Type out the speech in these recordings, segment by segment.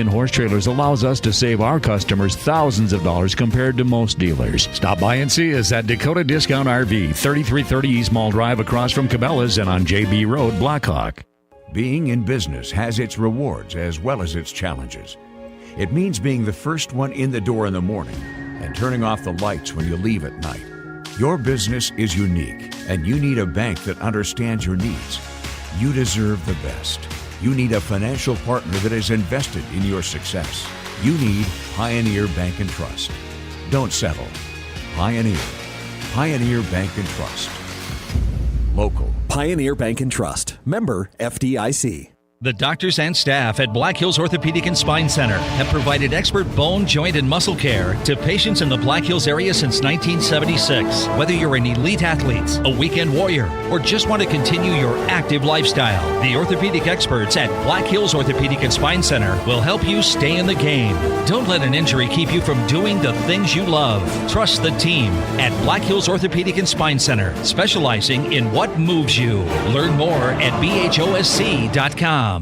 and horse trailers allows us to save our customers thousands of dollars compared to most dealers. Stop by and see us at Dakota Discount RV, 3330 East Mall Drive across from Cabela's and on JB Road, Blackhawk. Being in business has its rewards as well as its challenges. It means being the first one in the door in the morning and turning off the lights when you leave at night. Your business is unique, and you need a bank that understands your needs. You deserve the best. You need a financial partner that is invested in your success. You need Pioneer Bank and Trust. Don't settle. Pioneer. Pioneer Bank and Trust. Local. Pioneer Bank and Trust. Member FDIC. The doctors and staff at Black Hills Orthopedic and Spine Center have provided expert bone, joint, and muscle care to patients in the Black Hills area since 1976. Whether you're an elite athlete, a weekend warrior, or just want to continue your active lifestyle, the orthopedic experts at Black Hills Orthopedic and Spine Center will help you stay in the game. Don't let an injury keep you from doing the things you love. Trust the team at Black Hills Orthopedic and Spine Center, specializing in what moves you. Learn more at bhosc.com.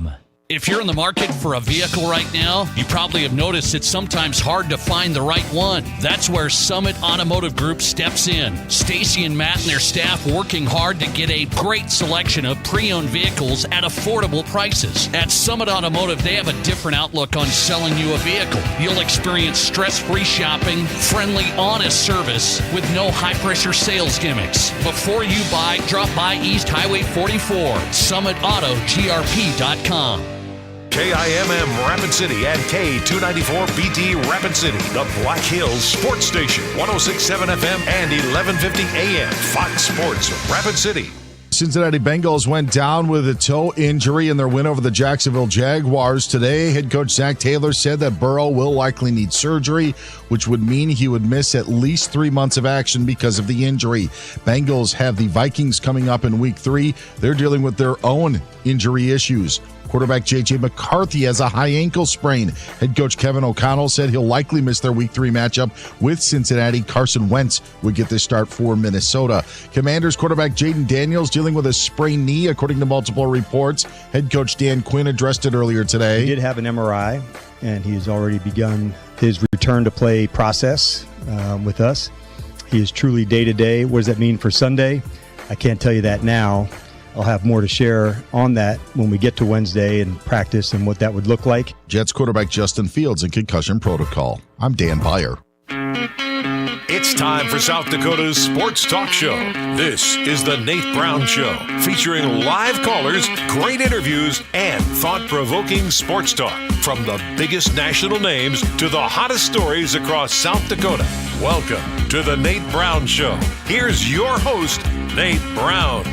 If you're in the market for a vehicle right now, you probably have noticed it's sometimes hard to find the right one. That's where Summit Automotive Group steps in. Stacy and Matt and their staff working hard to get a great selection of pre-owned vehicles at affordable prices. At Summit Automotive, they have a different outlook on selling you a vehicle. You'll experience stress-free shopping, friendly, honest service with no high-pressure sales gimmicks. Before you buy, drop by East Highway 44, SummitAutoGRP.com. KIMM Rapid City and K294BT Rapid City, the Black Hills Sports Station, 106.7 FM and 1150 AM, Fox Sports Rapid City. Cincinnati Bengals went down with a toe injury in their win over the Jacksonville Jaguars today. Head coach Zach Taylor said that Burrow will likely need surgery, which would mean he would miss at least 3 months of action because of the injury. Bengals have the Vikings coming up in Week 3. They're dealing with their own injury issues. Quarterback J.J. McCarthy has a high ankle sprain. Head coach Kevin O'Connell said he'll likely miss their Week 3 matchup with Cincinnati. Carson Wentz would get the start for Minnesota. Commanders quarterback Jaden Daniels dealing with a sprained knee, according to multiple reports. Head coach Dan Quinn addressed it earlier today. He did have an MRI, and he's already begun his return to play process with us. He is truly day-to-day. What does that mean for Sunday? I can't tell you that now. I'll have more to share on that when we get to Wednesday and practice and what that would look like. Jets quarterback Justin Fields in concussion protocol. I'm Dan Beyer. It's time for South Dakota's Sports Talk Show. This is the Nate Brown Show, featuring live callers, great interviews, and thought-provoking sports talk. From the biggest national names to the hottest stories across South Dakota. Welcome to the Nate Brown Show. Here's your host, Nate Brown.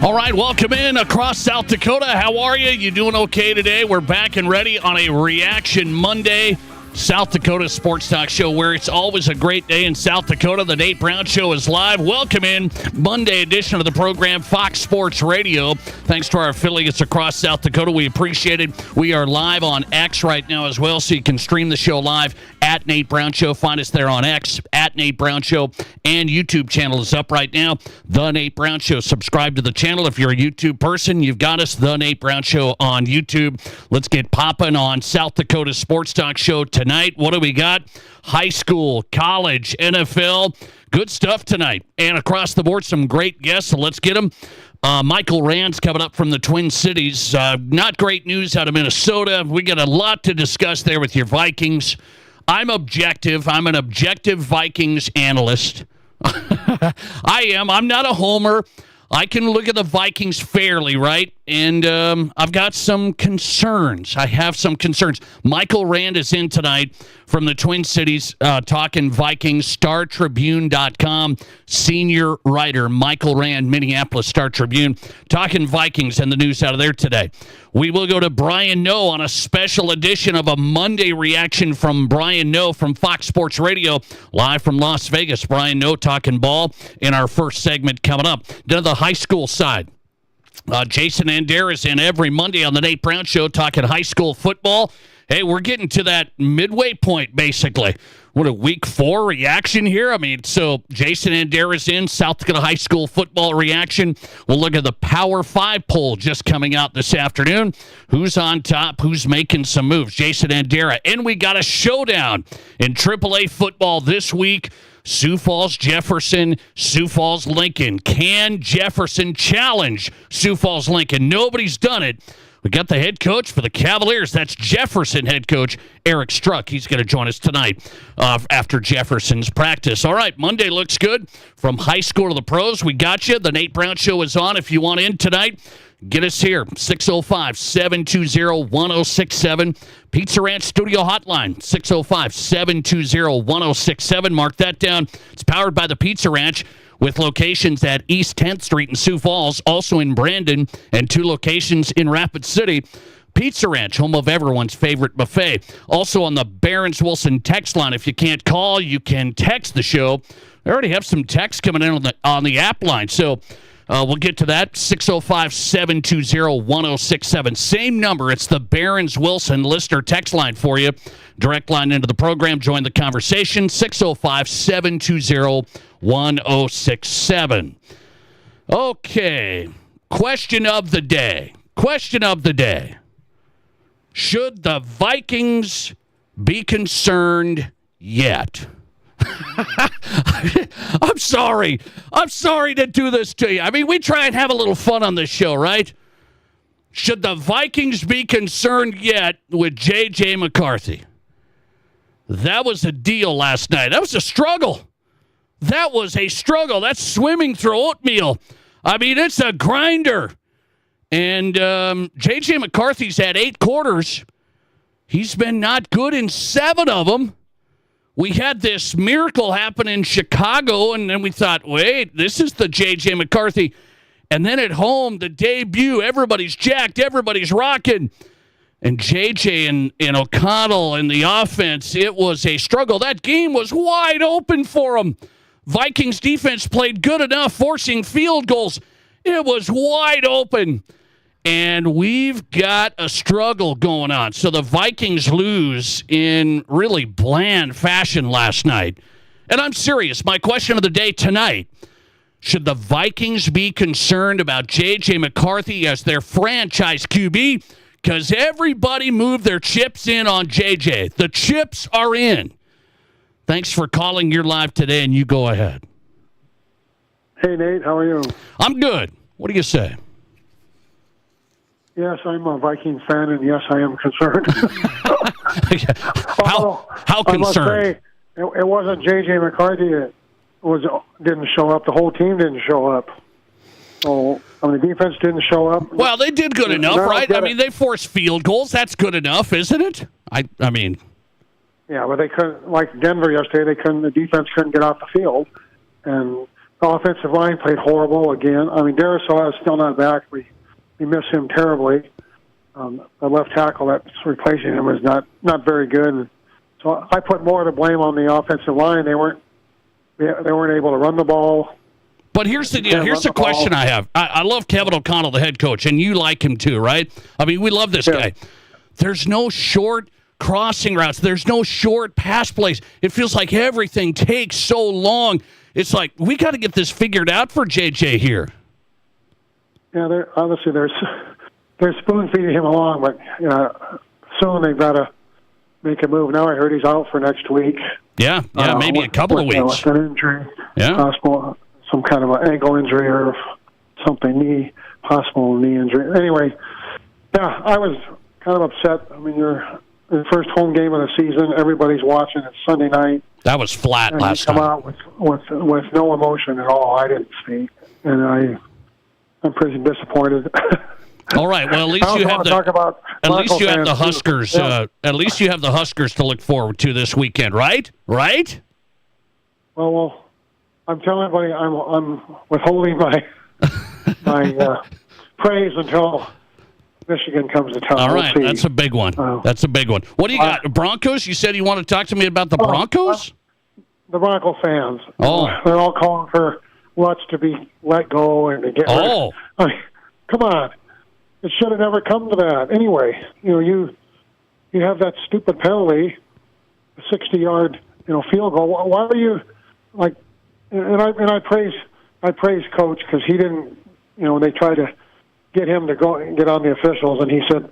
All right, welcome in across South Dakota. How are you? You doing okay today? We're back and ready on a Reaction Monday. South Dakota Sports Talk Show, where it's always a great day in South Dakota. The Nate Brown Show is live. Welcome in Monday edition of the program, Fox Sports Radio. Thanks to our affiliates across South Dakota. We appreciate it. We are live on X right now as well, so you can stream the show live at Nate Brown Show. Find us there on X, at Nate Brown Show, and YouTube channel is up right now, The Nate Brown Show. Subscribe to the channel. If you're a YouTube person, you've got us, The Nate Brown Show on YouTube. Let's get popping on South Dakota Sports Talk Show tonight. What do we got? High school, college, NFL. Good stuff tonight. And across the board, some great guests, so let's get them. Michael Rand's coming up from the Twin Cities. Not great news out of Minnesota. We got a lot to discuss there with your Vikings. I'm objective. I'm an objective Vikings analyst. I am. I'm not a homer. I can look at the Vikings fairly, right? And I've got some concerns. I have some concerns. Michael Rand is in tonight from the Twin Cities talking Vikings, StarTribune.com, senior writer Michael Rand, Minneapolis Star-Tribune, talking Vikings and the news out of there today. We will go to Brian Noe on a special edition of a Monday reaction from Brian Noe from Fox Sports Radio, live from Las Vegas. Brian Noe talking ball in our first segment coming up. To the high school side. Jason Adair is in every Monday on the Nate Brown Show talking high school football. Hey, we're getting to that midway point, basically. What a week 4 reaction here. I mean, so Jason Andera's in, South Dakota High School football reaction. We'll look at the Power 5 poll just coming out this afternoon. Who's on top? Who's making some moves? Jason Andera. And we got a showdown in AAA football this week. Sioux Falls Jefferson, Sioux Falls Lincoln. Can Jefferson challenge Sioux Falls Lincoln? Nobody's done it. We got the head coach for the Cavaliers. That's Jefferson head coach Eric Struck. He's going to join us tonight after Jefferson's practice. All right, Monday looks good. From high school to the pros, we got you. The Nate Brown Show is on. If you want in tonight, get us here, 605-720-1067. Pizza Ranch Studio Hotline, 605-720-1067. Mark that down. It's powered by the Pizza Ranch, with locations at East 10th Street in Sioux Falls, also in Brandon, and 2 locations in Rapid City. Pizza Ranch, home of everyone's favorite buffet. Also on the Barron's Wilson text line. If you can't call, you can text the show. I already have some texts coming in on the app line, so we'll get to that. 605-720-1067. Same number. It's the Barron's Wilson listener text line for you. Direct line into the program. Join the conversation. 605-720-1067. Okay. Question of the day. Question of the day. Should the Vikings be concerned yet? I'm sorry. I'm sorry to do this to you. I mean, we try and have a little fun on this show, right? Should the Vikings be concerned yet with J.J. McCarthy? That was a deal last night. That was a struggle. That was a struggle. That's swimming through oatmeal. I mean, it's a grinder. And J.J. McCarthy's had 8 quarters. He's been not good in 7 of them. We had this miracle happen in Chicago, and then we thought, wait, this is the J.J. McCarthy. And then at home, the debut, everybody's jacked, everybody's rocking. And J.J. and O'Connell and the offense, it was a struggle. That game was wide open for them. Vikings defense played good enough, forcing field goals. It was wide open. And we've got a struggle going on. So the Vikings lose in really bland fashion last night. And I'm serious. My question of the day tonight, should the Vikings be concerned about J.J. McCarthy as their franchise QB? Because everybody moved their chips in on J.J. The chips are in. Thanks for calling. You're live today, and you go ahead. Hey, Nate. How are you? I'm good. What do you say? Yes, I'm a Viking fan, and yes, I am concerned. How concerned? I must say, it wasn't J.J. McCarthy that didn't show up. The whole team didn't show up. So, I mean, the defense didn't show up. Well, they did good enough, right? I mean, they forced field goals. That's good enough, isn't it? I mean. Yeah, but they couldn't, like Denver yesterday, the defense couldn't get off the field. And the offensive line played horrible again. I mean, Darisaw is still not back. We miss him terribly. The left tackle that's replacing him is not very good. So I put more of the blame on the offensive line. They weren't able to run the ball. But here's the deal. Here's the question I have. I love Kevin O'Connell, the head coach, and you like him too, right? I mean, we love this guy. There's no short crossing routes. There's no short pass plays. It feels like everything takes so long. It's like, we got to get this figured out for JJ here. Yeah, obviously they're spoon-feeding him along, but soon they've got to make a move. Now I heard he's out for next week. Yeah, maybe a couple of weeks. With an injury. Yeah. Possible, some kind of an ankle injury or something, possible knee injury. Anyway, yeah, I was kind of upset. I mean, you're in the first home game of the season. Everybody's watching. It's Sunday night. That was flat and last time. Come out with no emotion at all. I didn't see, and I'm pretty disappointed. All right. Well, at least you have the Huskers. At least you have the Huskers to look forward to this weekend, right? Right? Well, I'm telling everybody I'm withholding my praise until Michigan comes to town. All right, that's a big one. That's a big one. What do you got? Broncos? You said you want to talk to me about the Broncos? The Bronco fans. Oh, they're all calling for Lutz to be let go and to get rid. I mean, come on. It should have never come to that. Anyway, you you have that stupid penalty, 60-yard, field goal. Why are you like? And I praise Coach because he didn't. They tried to get him to go and get on the officials, and he said,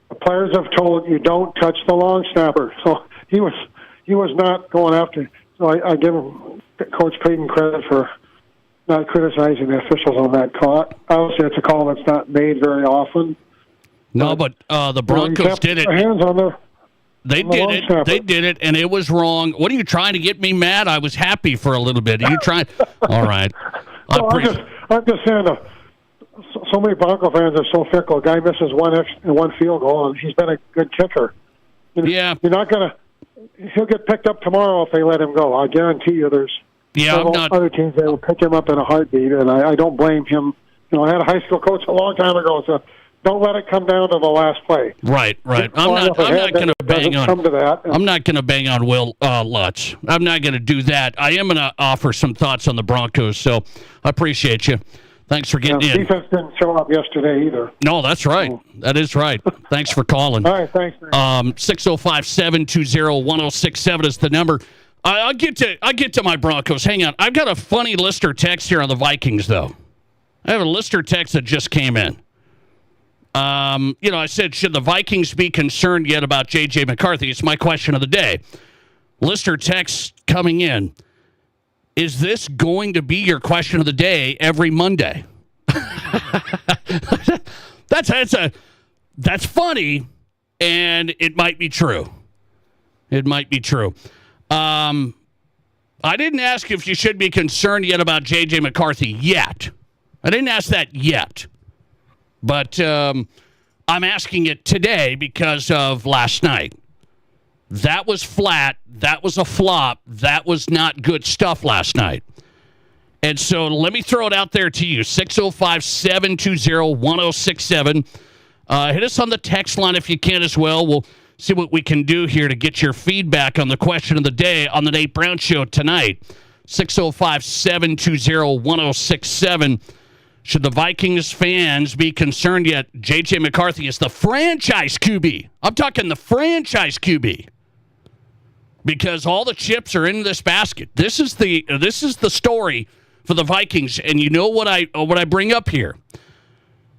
"The players have told you don't touch the long snapper." So he was not going after. So I give him Coach Payton credit for not criticizing the officials on that call. Obviously, it's a call that's not made very often. No, but the Broncos did it. Hands on the. They did it. Snapper. They did it, and it was wrong. What are you trying to get me mad? I was happy for a little bit. Are you trying? All right. I'm just saying. So many Bronco fans are so fickle. A guy misses one field goal, and he's been a good kicker. Yeah. You're not gonna. He'll get picked up tomorrow if they let him go. I guarantee you. There's other teams that will pick him up in a heartbeat, and I don't blame him. I had a high school coach a long time ago, so don't let it come down to the last play. Right. I'm not going to bang on. Come to that. I'm not going to bang on Will Lutz. I'm not going to do that. I am going to offer some thoughts on the Broncos. So I appreciate you. Thanks for getting in. Defense didn't show up yesterday either. No, that's right. That is right. Thanks for calling. All right, thanks. 605-720-1067 is the number. I'll get to my Broncos. Hang on. I've got a funny listener text here on the Vikings, though. I have a listener text that just came in. I said, should the Vikings be concerned yet about J.J. McCarthy? It's my question of the day. Listener text coming in. Is this going to be your question of the day every Monday? That's funny, and it might be true. It might be true. I didn't ask if you should be concerned yet about J.J. McCarthy yet. I didn't ask that yet. But I'm asking it today because of last night. That was flat. That was a flop. That was not good stuff last night. And so let me throw it out there to you. 605-720-1067. Hit us on the text line if you can as well. We'll see what we can do here to get your feedback on the question of the day on the Nate Brown Show tonight. 605-720-1067. Should the Vikings fans be concerned yet? J.J. McCarthy is the franchise QB. I'm talking the franchise QB. Because all the chips are in this basket. This is the story for the Vikings. And you know what I bring up here?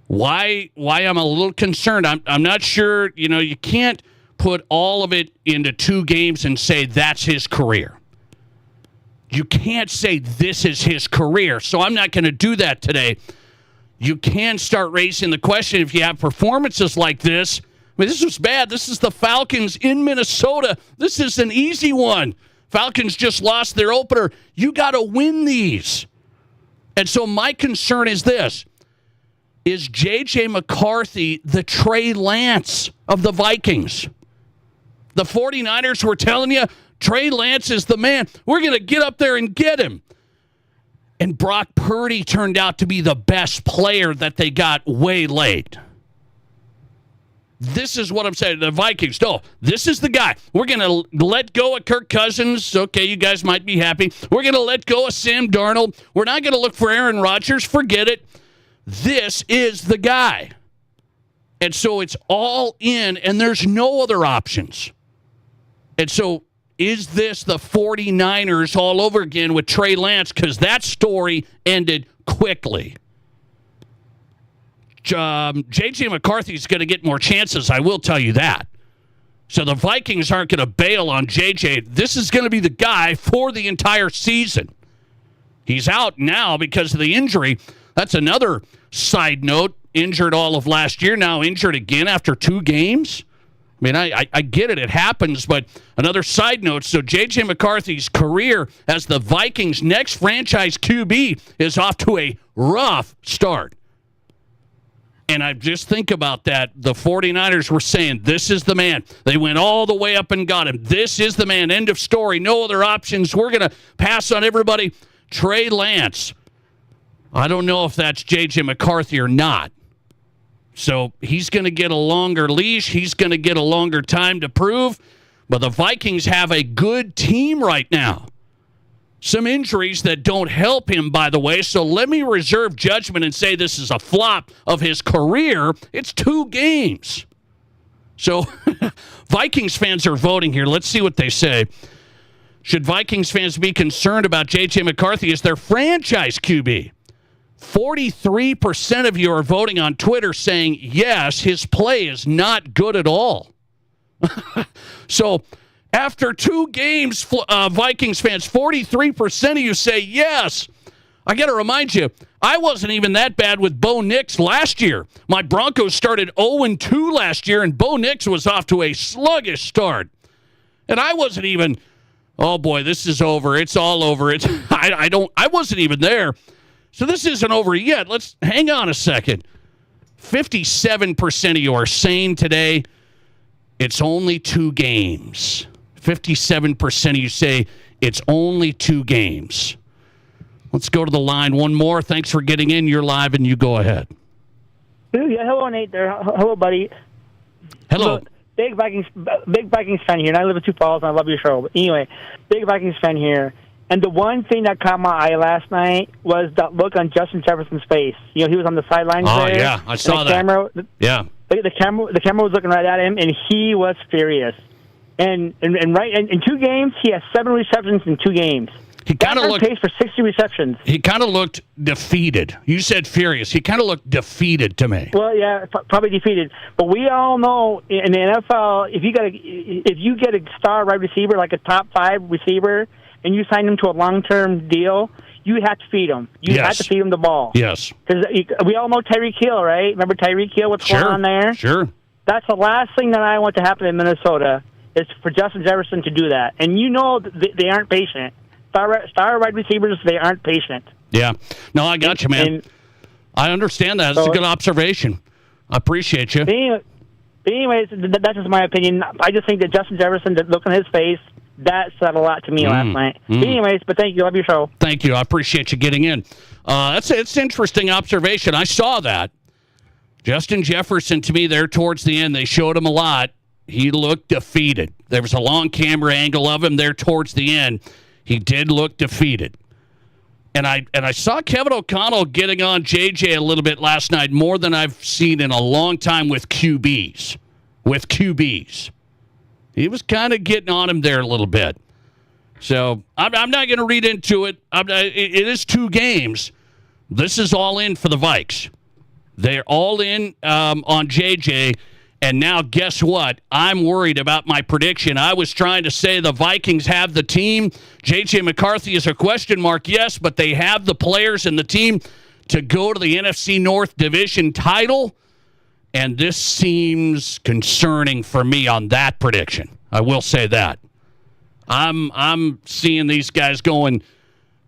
Why I'm a little concerned. I'm not sure, you can't put all of it into 2 games and say that's his career. You can't say this is his career. So I'm not going to do that today. You can start raising the question if you have performances like this. I mean, this was bad. This is the Falcons in Minnesota. This is an easy one. Falcons just lost their opener. You got to win these. And so my concern is this. Is J.J. McCarthy the Trey Lance of the Vikings? The 49ers were telling you, Trey Lance is the man. We're going to get up there and get him. And Brock Purdy turned out to be the best player that they got way late. This is what I'm saying. The Vikings, no, this is the guy. We're going to let go of Kirk Cousins. Okay, you guys might be happy. We're going to let go of Sam Darnold. We're not going to look for Aaron Rodgers. Forget it. This is the guy. And so it's all in, and there's no other options. And so is this the 49ers all over again with Trey Lance? Because that story ended quickly. J.J. McCarthy's going to get more chances, I will tell you that. So the Vikings aren't going to bail on J.J. This is going to be the guy for the entire season. He's out now because of the injury. That's another side note. Injured all of last year, now injured again after 2 games. I mean, I get it. It happens, but another side note. So J.J. McCarthy's career as the Vikings' next franchise QB is off to a rough start. And I just think about that. The 49ers were saying, this is the man. They went all the way up and got him. This is the man. End of story. No other options. We're going to pass on everybody. Trey Lance. I don't know if that's J.J. McCarthy or not. So he's going to get a longer leash. He's going to get a longer time to prove. But the Vikings have a good team right now. Some injuries that don't help him, by the way. So let me reserve judgment and say this is a flop of his career. It's 2 games. So Vikings fans are voting here. Let's see what they say. Should Vikings fans be concerned about J.J. McCarthy as their franchise QB? 43% of you are voting on Twitter saying, yes, his play is not good at all. So after 2 games, Vikings fans, 43% of you say yes. I got to remind you, I wasn't even that bad with Bo Nix last year. My Broncos started 0-2 last year, and Bo Nix was off to a sluggish start. And I wasn't even, oh boy, this is over. It's all over. I wasn't even there. So this isn't over yet. Let's hang on a second. 57% of you are saying today it's only 2 games. 57% of you say it's only 2 games. Let's go to the line. One more. Thanks for getting in. You're live, and you go ahead. Yeah, hello, Nate. There, hello, buddy. Hello. So, big Vikings fan here, and I live in Sioux Falls, and I love your show. But anyway, big Vikings fan here. And the one thing that caught my eye last night was that look on Justin Jefferson's face. You know, he was on the sidelines there. Oh, yeah, I saw that. Yeah. The camera was looking right at him, and he was furious. And in 2 games, he has 7 receptions in 2 games. He kind of looked pace for 60 receptions. He kind of looked defeated. You said furious. He kind of looked defeated to me. Well, yeah, probably defeated. But we all know in the NFL, if you get a star wide receiver, like a top 5 receiver, and you sign him to a long-term deal, you have to feed him. You have to feed him the ball. Yes. Because we all know Tyreek Hill, right? Remember Tyreek Hill? What's going on there? Sure. That's the last thing that I want to happen in Minnesota is for Justin Jefferson to do that. And you know they aren't patient. Star wide receivers, they aren't patient. Yeah. No, I got you, man. I understand that. It's a good observation. I appreciate you. Anyways, that's just my opinion. I just think that Justin Jefferson, the look on his face, that said a lot to me last night. Anyways, but thank you. Love your show. Thank you. I appreciate you getting in. It's an interesting observation. I saw that. Justin Jefferson, to me, there towards the end, they showed him a lot. He looked defeated. There was a long camera angle of him there towards the end. He did look defeated. And I saw Kevin O'Connell getting on JJ a little bit last night, more than I've seen in a long time with QBs. He was kind of getting on him there a little bit. So I'm not going to read into it. It is 2 games. This is all in for the Vikes. They're all in on JJ. And now, guess what? I'm worried about my prediction. I was trying to say the Vikings have the team. J.J. McCarthy is a question mark, yes, but they have the players and the team to go to the NFC North Division title. And this seems concerning for me on that prediction. I will say that. I'm seeing these guys going,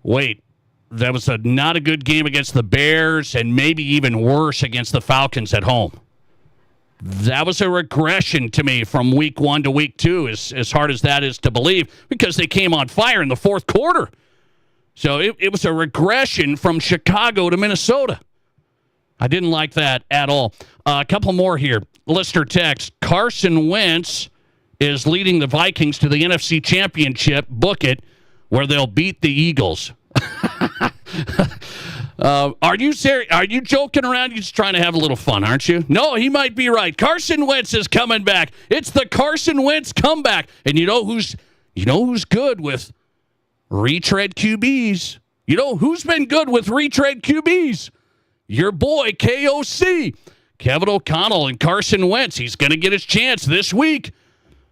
wait, that was not a good game against the Bears and maybe even worse against the Falcons at home. That was a regression to me from week 1 to week 2, as hard as that is to believe, because they came on fire in the 4th quarter. So it was a regression from Chicago to Minnesota. I didn't like that at all. A couple more here. Listener text, Carson Wentz is leading the Vikings to the NFC Championship. Book it, where they'll beat the Eagles. Are you serious? Are you joking around? You're just trying to have a little fun, aren't you? No, he might be right. Carson Wentz is coming back. It's the Carson Wentz comeback. And you know who's good with retread QBs? You know who's been good with retread QBs? Your boy KOC, Kevin O'Connell, and Carson Wentz. He's going to get his chance this week.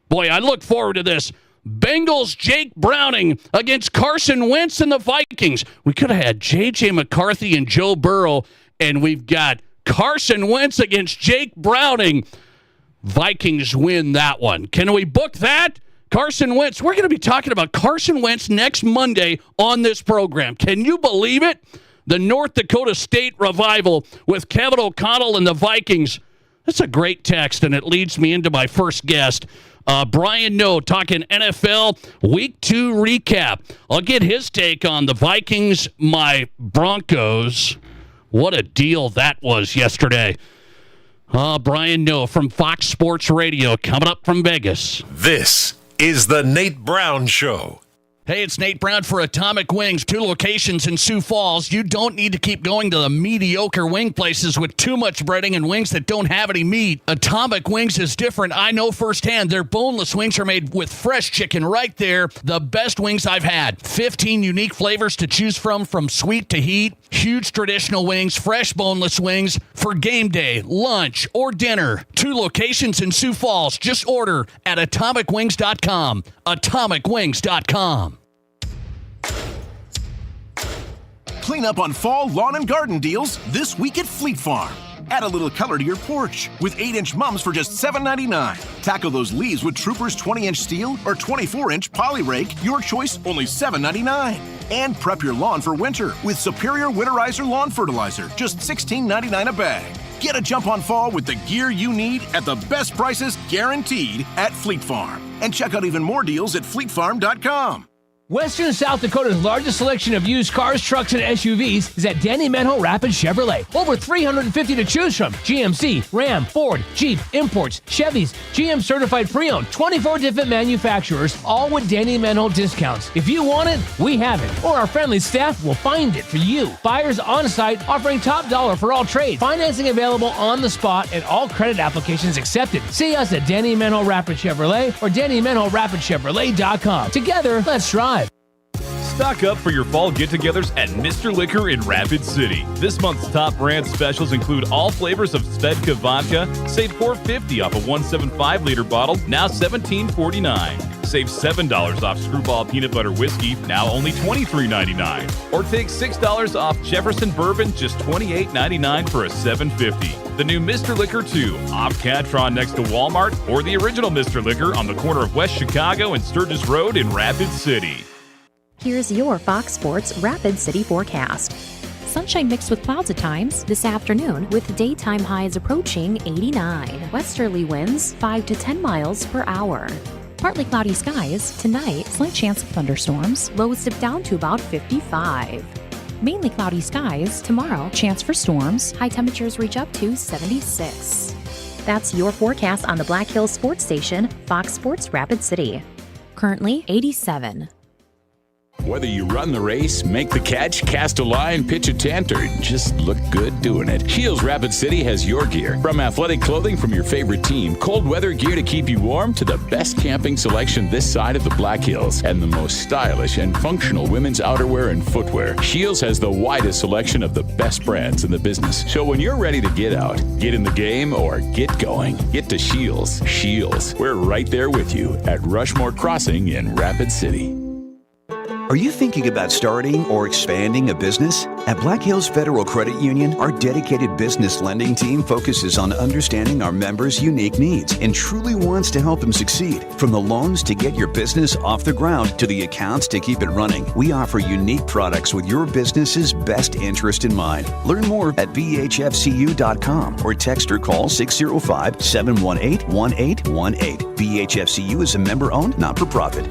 Boy, I look forward to this. Bengals Jake Browning against Carson Wentz and the Vikings. We could have had J.J. McCarthy and Joe Burrow, and we've got Carson Wentz against Jake Browning. Vikings win that one. Can we book that? Carson Wentz. We're going to be talking about Carson Wentz next Monday on this program. Can you believe it? The North Dakota State Revival with Kevin O'Connell and the Vikings. That's a great text, and it leads me into my first guest. Brian No talking NFL Week 2 recap. I'll get his take on the Vikings, my Broncos. What a deal that was yesterday. Brian No from Fox Sports Radio coming up from Vegas. This is the Nate Brown Show. Hey, it's Nate Brown for Atomic Wings, 2 locations in Sioux Falls. You don't need to keep going to the mediocre wing places with too much breading and wings that don't have any meat. Atomic Wings is different. I know firsthand. Their boneless wings are made with fresh chicken right there. The best wings I've had. 15 unique flavors to choose from sweet to heat. Huge traditional wings, fresh boneless wings for game day, lunch, or dinner. 2 locations in Sioux Falls. Just order at atomicwings.com. Atomicwings.com. Clean up on fall lawn and garden deals this week at Fleet Farm. Add a little color to your porch with 8-inch mums for just $7.99. Tackle those leaves with Troopers 20-inch steel or 24-inch poly rake. Your choice, only $7.99. And prep your lawn for winter with Superior Winterizer Lawn Fertilizer, just $16.99 a bag. Get a jump on fall with the gear you need at the best prices guaranteed at Fleet Farm. And check out even more deals at fleetfarm.com. Western South Dakota's largest selection of used cars, trucks, and SUVs is at Danny Menho Rapid Chevrolet. Over 350 to choose from. GMC, Ram, Ford, Jeep, imports, Chevys, GM certified pre-owned, 24 different manufacturers, all with Danny Menho discounts. If you want it, we have it. Or our friendly staff will find it for you. Buyers on site offering top dollar for all trades. Financing available on the spot and all credit applications accepted. See us at Danny Menho Rapid Chevrolet or DannyMenhoRapidChevrolet.com. Together, let's drive. Stock up for your fall get-togethers at Mr. Liquor in Rapid City. This month's top brand specials include all flavors of Svedka vodka. Save $4.50 off a 175-liter bottle, now $17.49. Save $7 off Screwball Peanut Butter Whiskey, now only $23.99. Or take $6 off Jefferson Bourbon, just $28.99 for a $7.50. The new Mr. Liquor 2, off Catron next to Walmart, or the original Mr. Liquor on the corner of West Chicago and Sturgis Road in Rapid City. Here's your Fox Sports Rapid City forecast. Sunshine mixed with clouds at times this afternoon with daytime highs approaching 89. Westerly winds 5 to 10 miles per hour. Partly cloudy skies tonight, slight chance of thunderstorms. Lows dip down to about 55. Mainly cloudy skies tomorrow, chance for storms. High temperatures reach up to 76. That's your forecast on the Black Hills Sports Station, Fox Sports Rapid City. Currently 87. Whether you run the race, make the catch, cast a line, pitch a tent, or just look good doing it, Shields Rapid City has your gear. From athletic clothing from your favorite team, cold weather gear to keep you warm, to the best camping selection this side of the Black Hills, and the most stylish and functional women's outerwear and footwear, Shields has the widest selection of the best brands in the business. So when you're ready to get out, get in the game, or get going, get to Shields. Shields, we're right there with you at Rushmore Crossing in Rapid City. Are you thinking about starting or expanding a business? At Black Hills Federal Credit Union, our dedicated business lending team focuses on understanding our members' unique needs and truly wants to help them succeed. From the loans to get your business off the ground to the accounts to keep it running, we offer unique products with your business's best interest in mind. Learn more at bhfcu.com or text or call 605-718-1818. BHFCU is a member-owned, not-for-profit.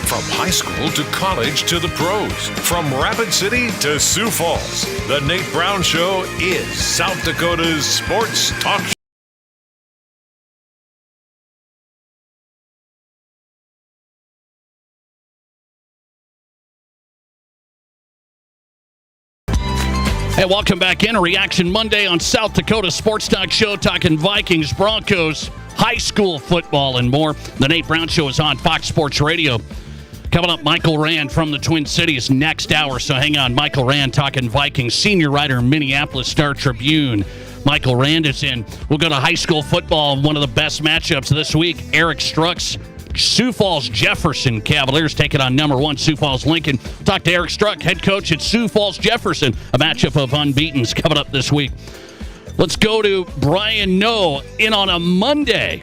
From high school to college to the pros, from Rapid City to Sioux Falls, the Nate Brown Show is South Dakota's sports talk show. Hey, welcome back in. A Reaction Monday on South Dakota Sports Talk Show, talking Vikings, Broncos, high school football, and more. The Nate Brown Show is on Fox Sports Radio. Coming up, Michael Rand from the Twin Cities next hour, so hang on. Michael Rand talking Vikings, senior writer, Minneapolis Star-Tribune. Michael Rand is in. We'll go to high school football, one of the best matchups this week. Eric Struck's Sioux Falls Jefferson Cavaliers taking on number 1 Sioux Falls Lincoln. Talk to Eric Struck, head coach at Sioux Falls Jefferson, a matchup of unbeatens coming up this week. Let's go to Brian Noe in on a Monday.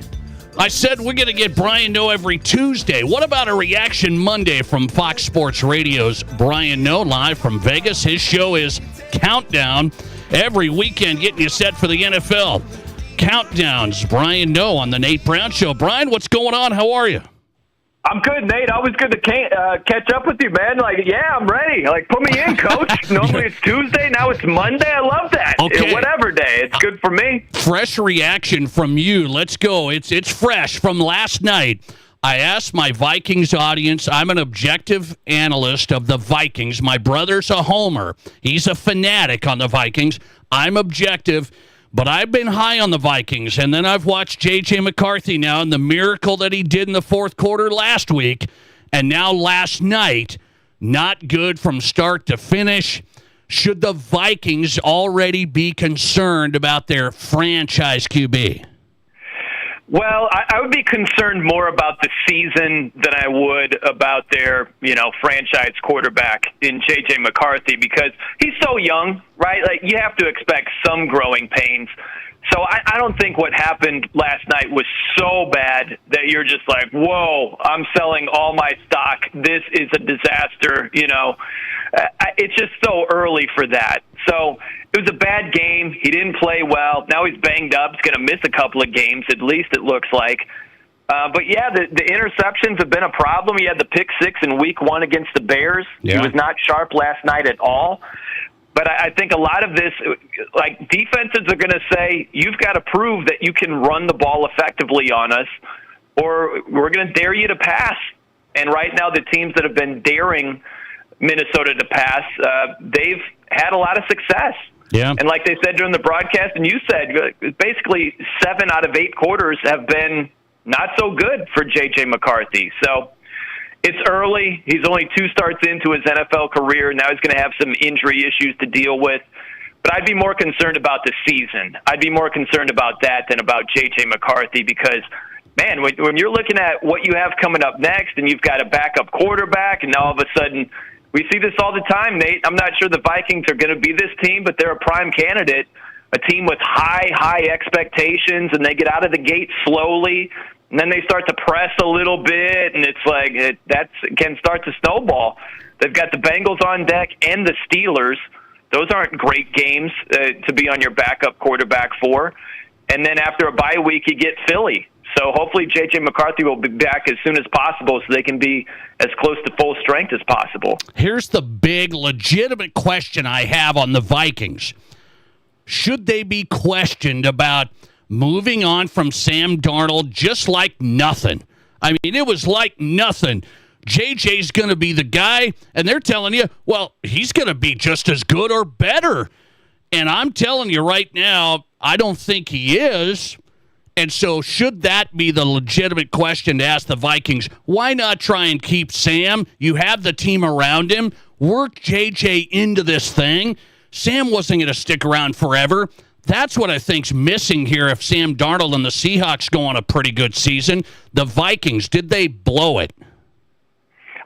I said we're going to get Brian Noe every Tuesday. What about a Reaction Monday from Fox Sports Radio's Brian Noe live from Vegas? His show is Countdown, every weekend getting you set for the NFL. Countdowns, Brian Noe on the Nate Brown Show. Brian, what's going on? How are you? I'm good, Nate. Always good to catch up with you, man. Like, yeah, I'm ready. Like, put me in, coach. Normally it's Tuesday. Now it's Monday. I love that. Okay. Whatever day. It's good for me. Fresh reaction from you. Let's go. It's fresh from last night. I asked my Vikings audience. I'm an objective analyst of the Vikings. My brother's a homer. He's a fanatic on the Vikings. I'm objective, but I've been high on the Vikings. And then I've watched J.J. McCarthy now and the miracle that he did in the fourth quarter last week. And now last night, not good from start to finish. Should the Vikings already be concerned about their franchise QB? Well, I would be concerned more about the season than I would about their, franchise quarterback in J.J. McCarthy because he's so young, right? Like, you have to expect some growing pains. So I don't think what happened last night was so bad that you're just like, whoa, I'm selling all my stock. This is a disaster, It's just so early for that. So it was a bad game. He didn't play well. Now he's banged up. He's going to miss a couple of games, at least it looks like. But, yeah, the interceptions have been a problem. He had the pick six in week 1 against the Bears. Yeah. He was not sharp last night at all. But I think a lot of this, like, defenses are going to say, you've got to prove that you can run the ball effectively on us, or we're going to dare you to pass. And right now the teams that have been daring Minnesota to pass, they've had a lot of success. Yeah. And like they said during the broadcast, and you said, basically 7 out of 8 quarters have been not so good for J.J. McCarthy. So it's early. He's only 2 starts into his NFL career. Now he's going to have some injury issues to deal with. But I'd be more concerned about the season. I'd be more concerned about that than about J.J. McCarthy because, man, when you're looking at what you have coming up next and you've got a backup quarterback and now all of a sudden we see this all the time, Nate. I'm not sure the Vikings are going to be this team, but they're a prime candidate, a team with high expectations, and they get out of the gate slowly. And then they start to press a little bit, and it's like that can start to snowball. They've got the Bengals on deck and the Steelers. Those aren't great games to be on your backup quarterback for. And then after a bye week, you get Philly. So hopefully J.J. McCarthy will be back as soon as possible so they can be as close to full strength as possible. Here's the big, legitimate question I have on the Vikings. Should they be questioned about moving on from Sam Darnold just like nothing? I mean, it was like nothing. JJ's going to be the guy, and they're telling you, well, he's going to be just as good or better. And I'm telling you right now, I don't think he is. And so should that be the legitimate question to ask the Vikings? Why not try and keep Sam? You have the team around him. Work JJ into this thing. Sam wasn't going to stick around forever. That's what I think's missing here if Sam Darnold and the Seahawks go on a pretty good season. The Vikings, did they blow it?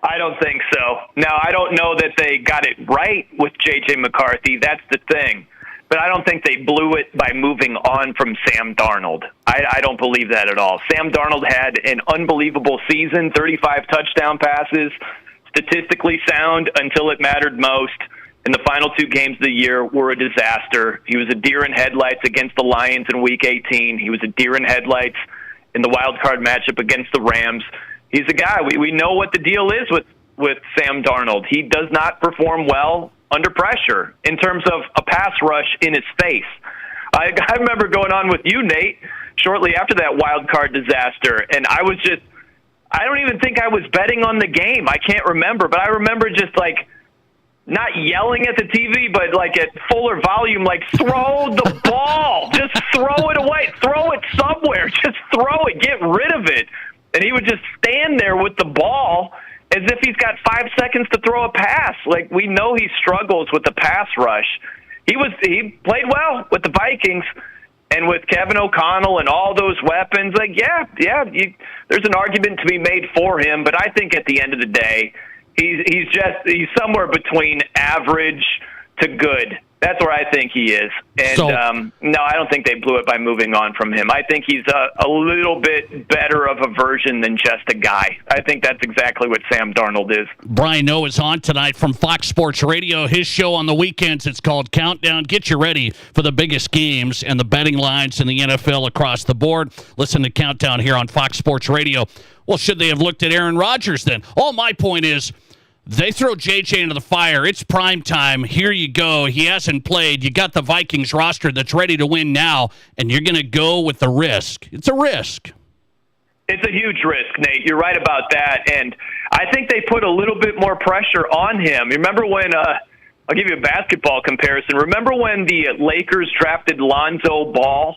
I don't think so. Now, I don't know that they got it right with J.J. McCarthy. That's the thing. But I don't think they blew it by moving on from Sam Darnold. I don't believe that at all. Sam Darnold had an unbelievable season, 35 touchdown passes, statistically sound until it mattered most. And the final 2 games of the year were a disaster. He was a deer in headlights against the Lions in Week 18. He was a deer in headlights in the wild card matchup against the Rams. He's a guy. We know what the deal is with Sam Darnold. He does not perform well under pressure in terms of a pass rush in his face. I remember going on with you, Nate, shortly after that wild card disaster, and I don't even think I was betting on the game. I can't remember, but I remember just like not yelling at the TV, but like at fuller volume, like throw the ball, just throw it away, throw it somewhere, just throw it, get rid of it. And he would just stand there with the ball as if he's got 5 seconds to throw a pass. Like, we know he struggles with the pass rush. He played well with the Vikings and with Kevin O'Connell and all those weapons. Like, there's an argument to be made for him, but I think at the end of the day, he's somewhere between average to good. That's where I think he is. And no, I don't think they blew it by moving on from him. I think he's a little bit better of a version than just a guy. I think that's exactly what Sam Darnold is. Brian Noe is on tonight from Fox Sports Radio. His show on the weekends, it's called Countdown. Get you ready for the biggest games and the betting lines in the NFL across the board. Listen to Countdown here on Fox Sports Radio. Well, should they have looked at Aaron Rodgers then? All my point is, they throw JJ into the fire. It's prime time. Here you go. He hasn't played. You got the Vikings roster that's ready to win now, and you're going to go with the risk. It's a risk. It's a huge risk, Nate. You're right about that. And I think they put a little bit more pressure on him. Remember when, I'll give you a basketball comparison. Remember when the Lakers drafted Lonzo Ball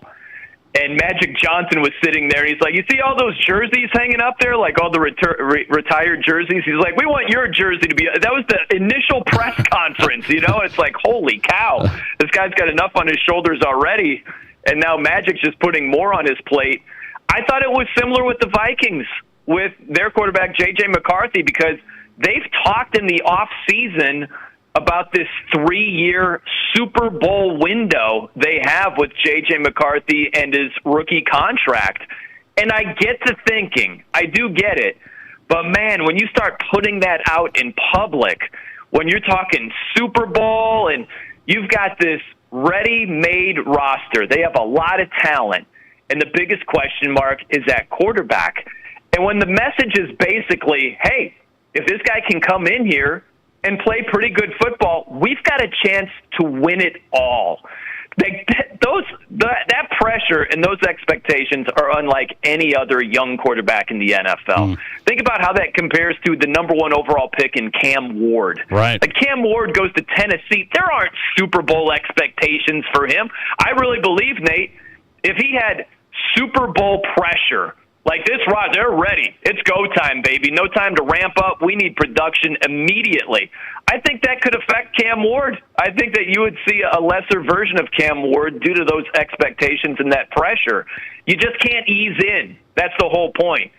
and Magic Johnson was sitting there? And he's like, you see all those jerseys hanging up there, like all the retired jerseys? He's like, we want your jersey to be. That was the initial press conference, you know? It's like, holy cow, this guy's got enough on his shoulders already. And now Magic's just putting more on his plate. I thought it was similar with the Vikings, with their quarterback, J.J. McCarthy, because they've talked in the offseason about this 3-year Super Bowl window they have with J.J. McCarthy and his rookie contract. And I get to thinking, I do get it, but man, when you start putting that out in public, when you're talking Super Bowl and you've got this ready-made roster, they have a lot of talent. And the biggest question mark is at quarterback. And when the message is basically, hey, if this guy can come in here and play pretty good football, we've got a chance to win it all. That pressure and those expectations are unlike any other young quarterback in the NFL. Think about how that compares to the number 1 overall pick in Cam Ward. Right. Like Cam Ward goes to Tennessee. There aren't Super Bowl expectations for him. I really believe, Nate, if he had Super Bowl pressure, like this, Rod, they're ready. It's go time, baby. No time to ramp up. We need production immediately. I think that could affect Cam Ward. I think that you would see a lesser version of Cam Ward due to those expectations and that pressure. You just can't ease in. That's the whole point.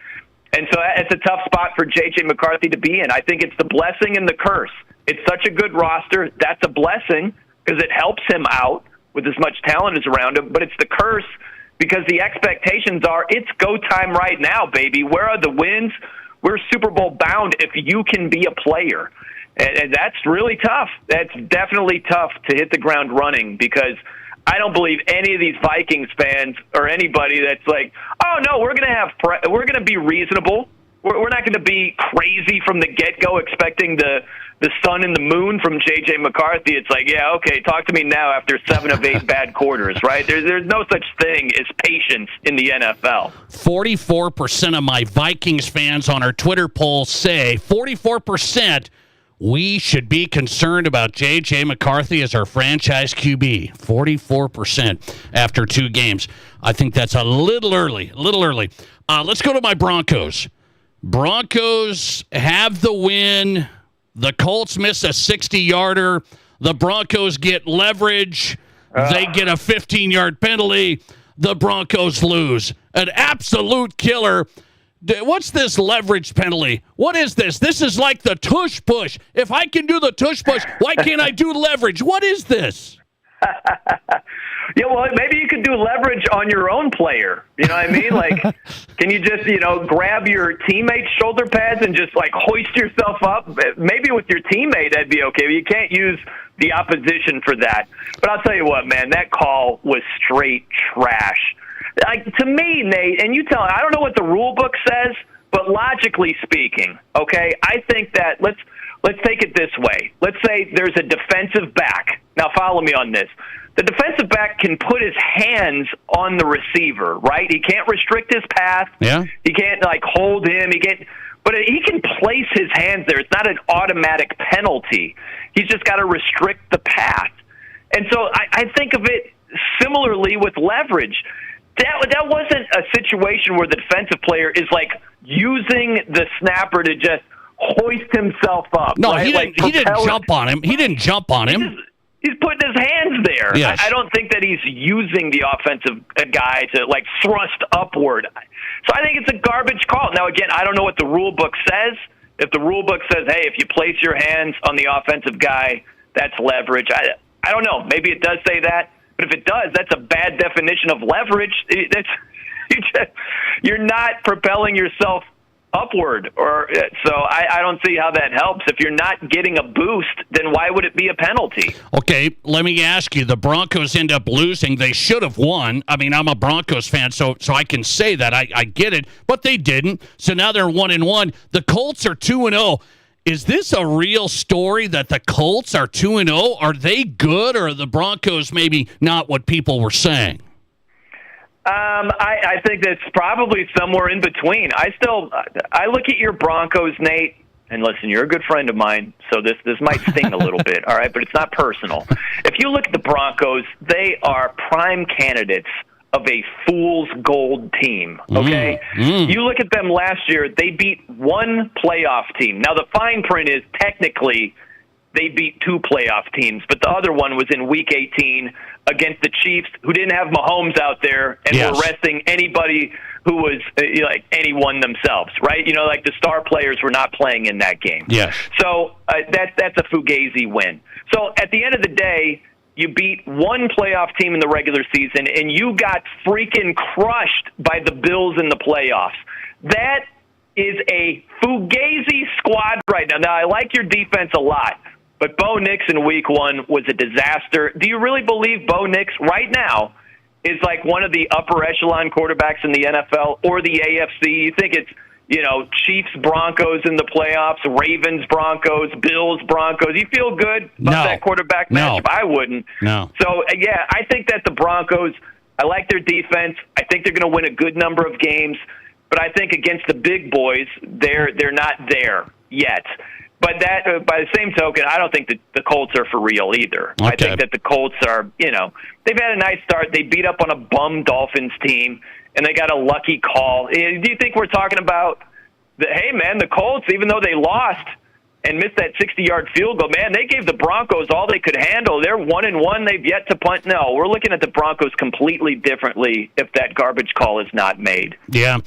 And so it's a tough spot for J.J. McCarthy to be in. I think it's the blessing and the curse. It's such a good roster. That's a blessing because it helps him out with as much talent as around him. But it's the curse because the expectations are, it's go time right now, baby. Where are the wins? We're Super Bowl bound if you can be a player. And that's really tough. That's definitely tough to hit the ground running because I don't believe any of these Vikings fans or anybody that's like, oh, no, we're going to be reasonable. We're not going to be crazy from the get-go expecting the sun and the moon from J.J. McCarthy. It's like, yeah, okay, talk to me now after 7 of 8 bad quarters, right? There's no such thing as patience in the NFL. 44% of my Vikings fans on our Twitter poll say 44% we should be concerned about J.J. McCarthy as our franchise QB. 44% after 2 games. I think that's a little early. Let's go to my Broncos. Broncos have the win. The Colts miss a 60-yarder. The Broncos get leverage. They get a 15-yard penalty. The Broncos lose. An absolute killer. What's this leverage penalty? What is this? This is like the tush push. If I can do the tush push, why can't I do leverage? What is this? Yeah, well, maybe you could do leverage on your own player. You know what I mean? Like, can you just, grab your teammate's shoulder pads and just, hoist yourself up? Maybe with your teammate, that'd be okay. But you can't use the opposition for that. But I'll tell you what, man, that call was straight trash. To me, Nate, and you tell me, I don't know what the rule book says, but logically speaking, okay, I think that let's take it this way. Let's say there's a defensive back. Now, follow me on this. The defensive back can put his hands on the receiver, right? He can't restrict his path. Yeah. He can't, hold him. But he can place his hands there. It's not an automatic penalty. He's just got to restrict the path. And so I think of it similarly with leverage. That wasn't a situation where the defensive player is using the snapper to just hoist himself up. No, right? he didn't jump on him. He didn't jump on him. He's putting his hands there. Yes. I don't think that he's using the offensive guy to thrust upward. So I think it's a garbage call. Now again, I don't know what the rule book says. If the rule book says, hey, if you place your hands on the offensive guy, that's leverage. I don't know. Maybe it does say that. But if it does, that's a bad definition of leverage. You're not propelling yourself upward. So I don't see how that helps. If you're not getting a boost, then why would it be a penalty? Okay, let me ask you. The Broncos end up losing. They should have won. I mean, I'm a Broncos fan, so I can say that. I get it. But they didn't. So now they're 1-1. The Colts are 2-0. Is this a real story that the Colts are 2-0? Are they good, or are the Broncos maybe not what people were saying? I think that's probably somewhere in between. I look at your Broncos, Nate, and listen, you're a good friend of mine, so this might sting a little bit, all right? But it's not personal. If you look at the Broncos, they are prime candidates of a fool's gold team, okay? You look at them last year, they beat one playoff team. Now, the fine print is technically they beat two playoff teams, but the other one was in Week 18 against the Chiefs, who didn't have Mahomes out there and were resting anybody who was like anyone themselves, right? You know, like the star players were not playing in that game. Yes. So that's a fugazi win. So at the end of the day, you beat one playoff team in the regular season, and you got freaking crushed by the Bills in the playoffs. That is a fugazi squad right now. Now, I like your defense a lot, but Bo Nix in Week 1 was a disaster. Do you really believe Bo Nix right now is like one of the upper echelon quarterbacks in the NFL or the AFC? You think it's, you know, Chiefs, Broncos in the playoffs, Ravens, Broncos, Bills, Broncos. You feel good about that quarterback matchup? I wouldn't. No. So, yeah, I think that the Broncos, I like their defense. I think they're going to win a good number of games. But I think against the big boys, they're not there yet. But that, by the same token, I don't think that the Colts are for real either. Okay. I think that the Colts are, you know, they've had a nice start. They beat up on a bum Dolphins team, and they got a lucky call. Do you think we're talking about, hey, man, the Colts, even though they lost and missed that 60-yard field goal, man, they gave the Broncos all they could handle. They're 1-1. They've yet to punt. No, we're looking at the Broncos completely differently if that garbage call is not made. Yeah.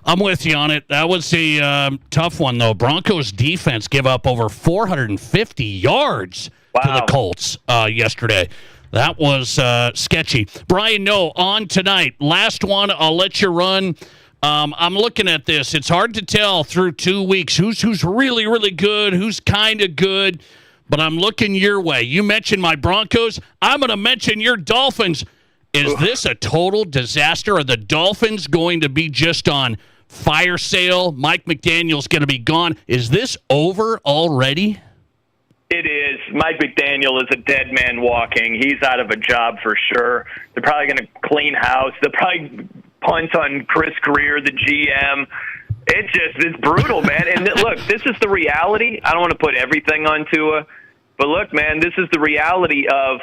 I'm with you on it. That was a tough one, though. Broncos defense gave up over 450 yards to the Colts yesterday. That was sketchy. Brian Noe, on tonight. Last one, I'll let you run. I'm looking at this. It's hard to tell through 2 weeks who's really, really good, who's kind of good, but I'm looking your way. You mentioned my Broncos. I'm going to mention your Dolphins. Is this a total disaster? Are the Dolphins going to be just on fire sale? Mike McDaniel's going to be gone. Is this over already? It is. Mike McDaniel is a dead man walking. He's out of a job for sure. They're probably going to clean house. They'll probably punt on Chris Greer, the GM. It's brutal, man. And look, this is the reality. I don't want to put everything on Tua, but look, man, this is the reality of,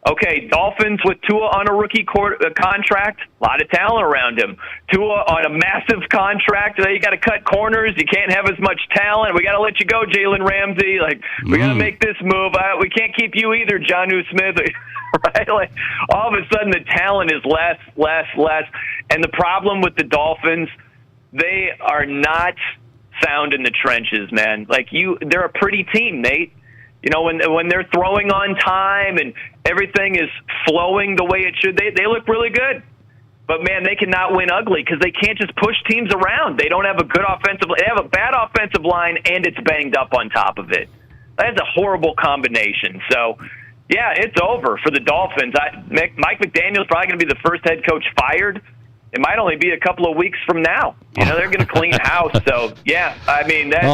okay, Dolphins with Tua on a rookie contract, a lot of talent around him. Tua on a massive contract, you got to cut corners. You can't have as much talent. We got to let you go, Jalen Ramsey. Like, we got to make this move. We can't keep you either, Jonnu Smith. Right? Like, all of a sudden, the talent is less. And the problem with the Dolphins, they are not sound in the trenches, man. Like, they're a pretty team, Nate. You know, when they're throwing on time and everything is flowing the way it should, they look really good. But, man, they cannot win ugly because they can't just push teams around. They don't have a good offensive line. They have a bad offensive line, and it's banged up on top of it. That's a horrible combination. So, yeah, it's over for the Dolphins. Mike McDaniel's probably going to be the first head coach fired. It might only be a couple of weeks from now. You know, they're going to clean house. So, yeah, I mean, that's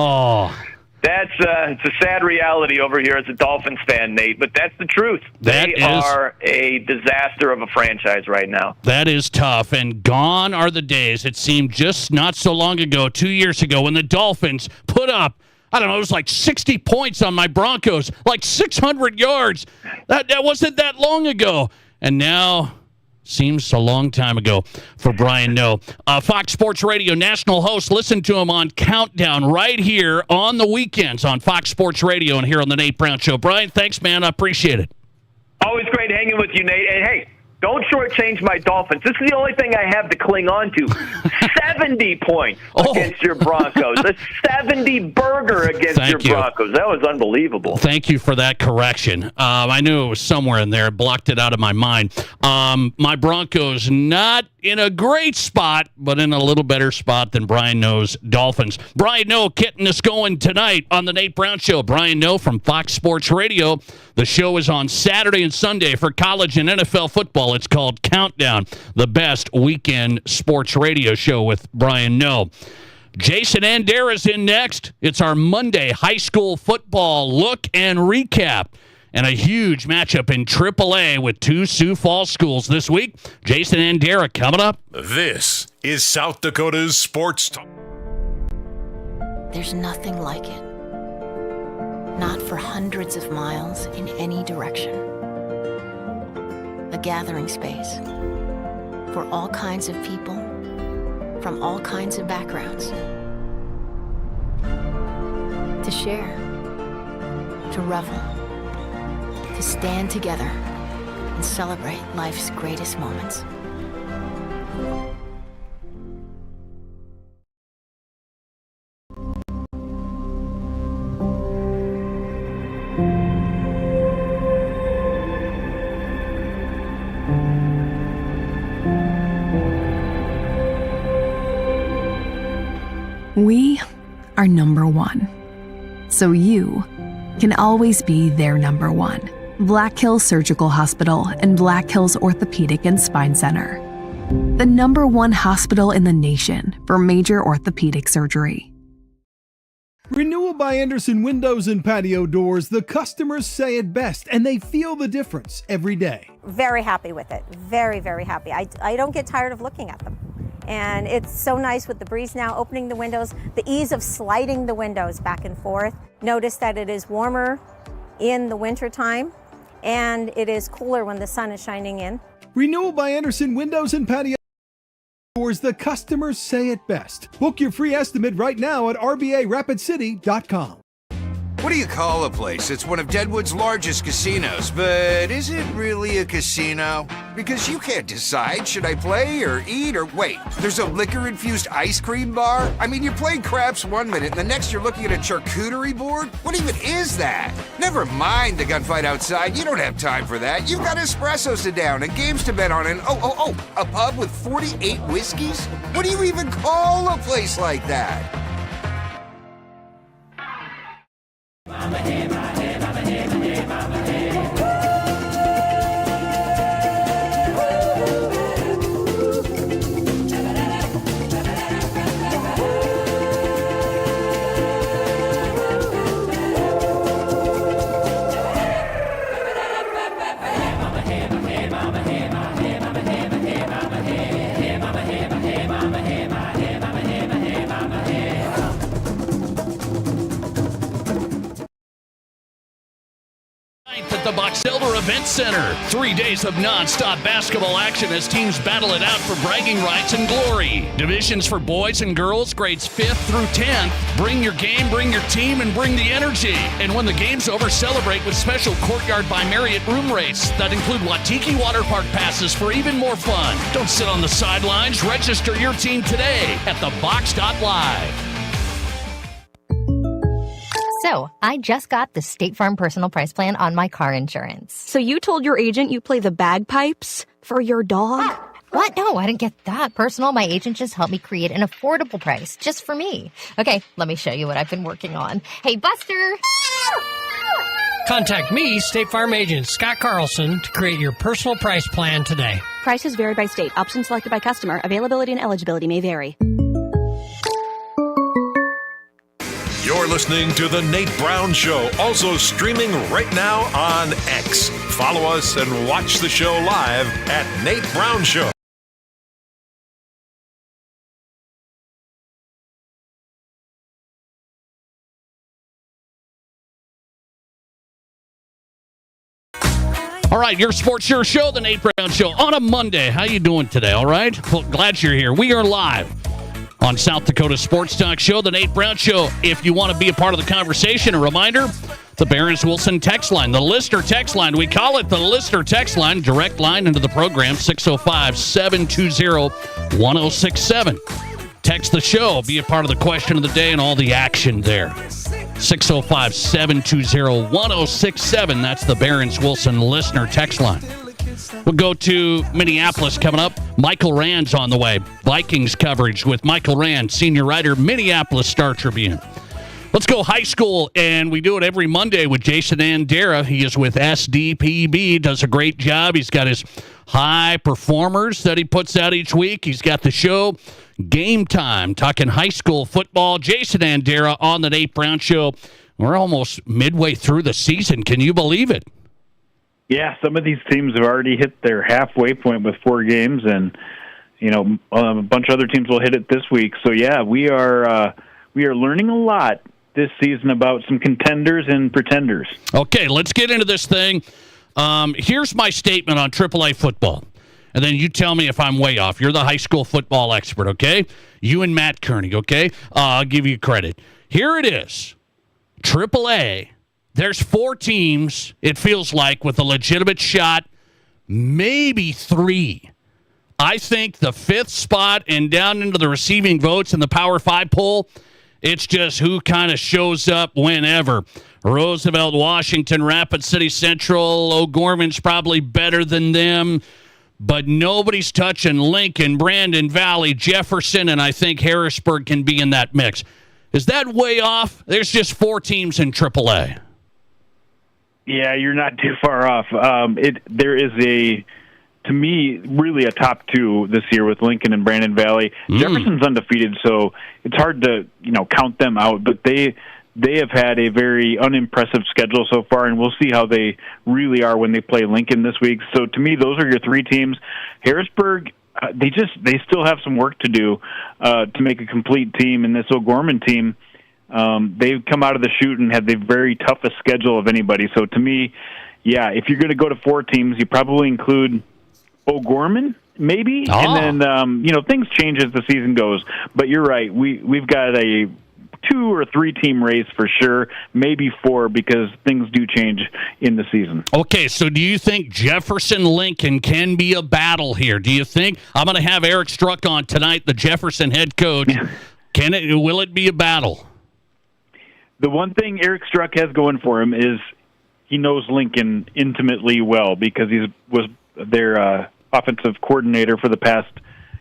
it's a sad reality over here as a Dolphins fan, Nate, but that's the truth. They are a disaster of a franchise right now. That is tough, and gone are the days. It seemed just not so long ago, 2 years ago, when the Dolphins put up, I don't know, it was like 60 points on my Broncos, like 600 yards. That wasn't that long ago. And now, seems a long time ago for Brian Noe. Fox Sports Radio national host. Listen to him on Countdown right here on the weekends on Fox Sports Radio and here on the Nate Brown Show. Brian, thanks, man. I appreciate it. Always great hanging with you, Nate. And, hey, don't shortchange my Dolphins. This is the only thing I have to cling on to. 70 points against your Broncos. A 70 burger against your Broncos. That was unbelievable. Thank you for that correction. I knew it was somewhere in there. Blocked it out of my mind. My Broncos not in a great spot, but in a little better spot than Brian Noe's Dolphins. Brian Noe getting us going tonight on the Nate Brown Show. Brian Noe from Fox Sports Radio. The show is on Saturday and Sunday for college and NFL football. It's called Countdown, the best weekend sports radio show with Brian Noe. Jason Andera is in next. It's our Monday high school football look and recap. and a huge matchup in AAA with two Sioux Falls schools this week. Jason and Derek coming up. This is South Dakota's Sports Talk. There's nothing like it. Not for hundreds of miles in any direction. A gathering space for all kinds of people from all kinds of backgrounds. To share, to revel, to stand together and celebrate life's greatest moments. We are number one. So you can always be their number one. Black Hills Surgical Hospital and Black Hills Orthopedic and Spine Center. The number one hospital in the nation for major orthopedic surgery. Renewal by Andersen Windows and Patio Doors, the customers say it best, and they feel the difference every day. Very happy with it. Very, very happy. I don't get tired of looking at them. And it's so nice with the breeze now, opening the windows, the ease of sliding the windows back and forth. Notice that it is warmer in the winter time, and it is cooler when the sun is shining in. Renewal by Andersen Windows and Patio Doors, the customers say it best. Book your free estimate right now at RBARapidCity.com. What do you call a place? It's one of Deadwood's largest casinos, but is it really a casino? Because you can't decide, should I play or eat or wait, there's a liquor-infused ice cream bar? I mean, you're playing craps one minute and the next you're looking at a charcuterie board? What even is that? Never mind the gunfight outside, you don't have time for that. You've got espressos to down and games to bet on and a pub with 48 whiskeys? What do you even call a place like that? At the Box Elder Event Center. 3 days of non-stop basketball action as teams battle it out for bragging rights and glory. Divisions for boys and girls, grades 5th through 10th. Bring your game, bring your team, and bring the energy. And when the game's over, celebrate with special Courtyard by Marriott room rates that include Watiki Water Park passes for even more fun. Don't sit on the sidelines. Register your team today at thebox.live. So, I just got the State Farm Personal Price Plan on my car insurance. So you told your agent you play the bagpipes for your dog? What? No, I didn't get that personal. My agent just helped me create an affordable price just for me. Okay, let me show you what I've been working on. Hey, Buster! Contact me, State Farm agent Scott Carlson, to create your personal price plan today. Prices vary by state. Options selected by customer. Availability and eligibility may vary. You're listening to The Nate Brown Show, also streaming right now on X. Follow us and watch the show live at Nate Brown Show. All right, your sports, your show, The Nate Brown Show, on a Monday. How you doing today, all right? Well, glad you're here. We are live on South Dakota Sports Talk Show, The Nate Brown Show. If you want to be a part of the conversation, a reminder, the Barron's Wilson text line, the Lister text line. We call it the Lister text line, direct line into the program, 605-720-1067. Text the show, be a part of the question of the day and all the action there. 605-720-1067. That's the Barron's Wilson listener text line. We'll go to Minneapolis coming up. Michael Rand's on the way. Vikings coverage with Michael Rand, senior writer, Minneapolis Star-Tribune. Let's go high school, and we do it every Monday with Jason Andera. He is with SDPB, does a great job. He's got his high performers that he puts out each week. He's got the show Game Time, talking high school football. Jason Andera on the Nate Brown Show. We're almost midway through the season. Can you believe it? Yeah, some of these teams have already hit their halfway point with 4 games, and a bunch of other teams will hit it this week. So yeah, we are learning a lot this season about some contenders and pretenders. Okay, let's get into this thing. Here's my statement on AAA football, and then you tell me if I'm way off. You're the high school football expert, okay? You and Matt Koenig, okay? I'll give you credit. Here it is. AAA. There's 4 teams, it feels like, with a legitimate shot, maybe 3. I think the 5th spot and down into the receiving votes in the Power 5 poll, it's just who kind of shows up whenever. Roosevelt, Washington, Rapid City Central, O'Gorman's probably better than them, but nobody's touching Lincoln, Brandon Valley, Jefferson, and I think Harrisburg can be in that mix. Is that way off? There's just 4 teams in AAA. Yeah, you're not too far off. There is to me, really a top 2 this year with Lincoln and Brandon Valley. Jefferson's undefeated, so it's hard to count them out. But they have had a very unimpressive schedule so far, and we'll see how they really are when they play Lincoln this week. So to me, those are your 3 teams. Harrisburg, they still have some work to do to make a complete team, and this O'Gorman team. They've come out of the chute and had the very toughest schedule of anybody. So to me, yeah, if you're going to go to 4 teams, you probably include O'Gorman, maybe, and then things change as the season goes. But you're right, we've got a 2 or 3 team race for sure, maybe 4 because things do change in the season. Okay, so do you think Jefferson-Lincoln can be a battle here? Do you think I'm going to have Eric Struck on tonight, the Jefferson head coach? Will it be a battle? The one thing Eric Struck has going for him is he knows Lincoln intimately well because he was their offensive coordinator for the past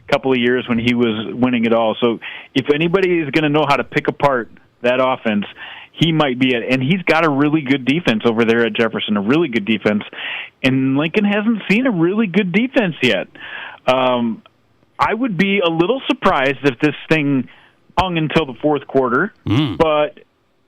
couple of years when he was winning it all. So if anybody is going to know how to pick apart that offense, he might be it. And he's got a really good defense over there at Jefferson, a really good defense. And Lincoln hasn't seen a really good defense yet. I would be a little surprised if this thing hung until the 4th quarter, but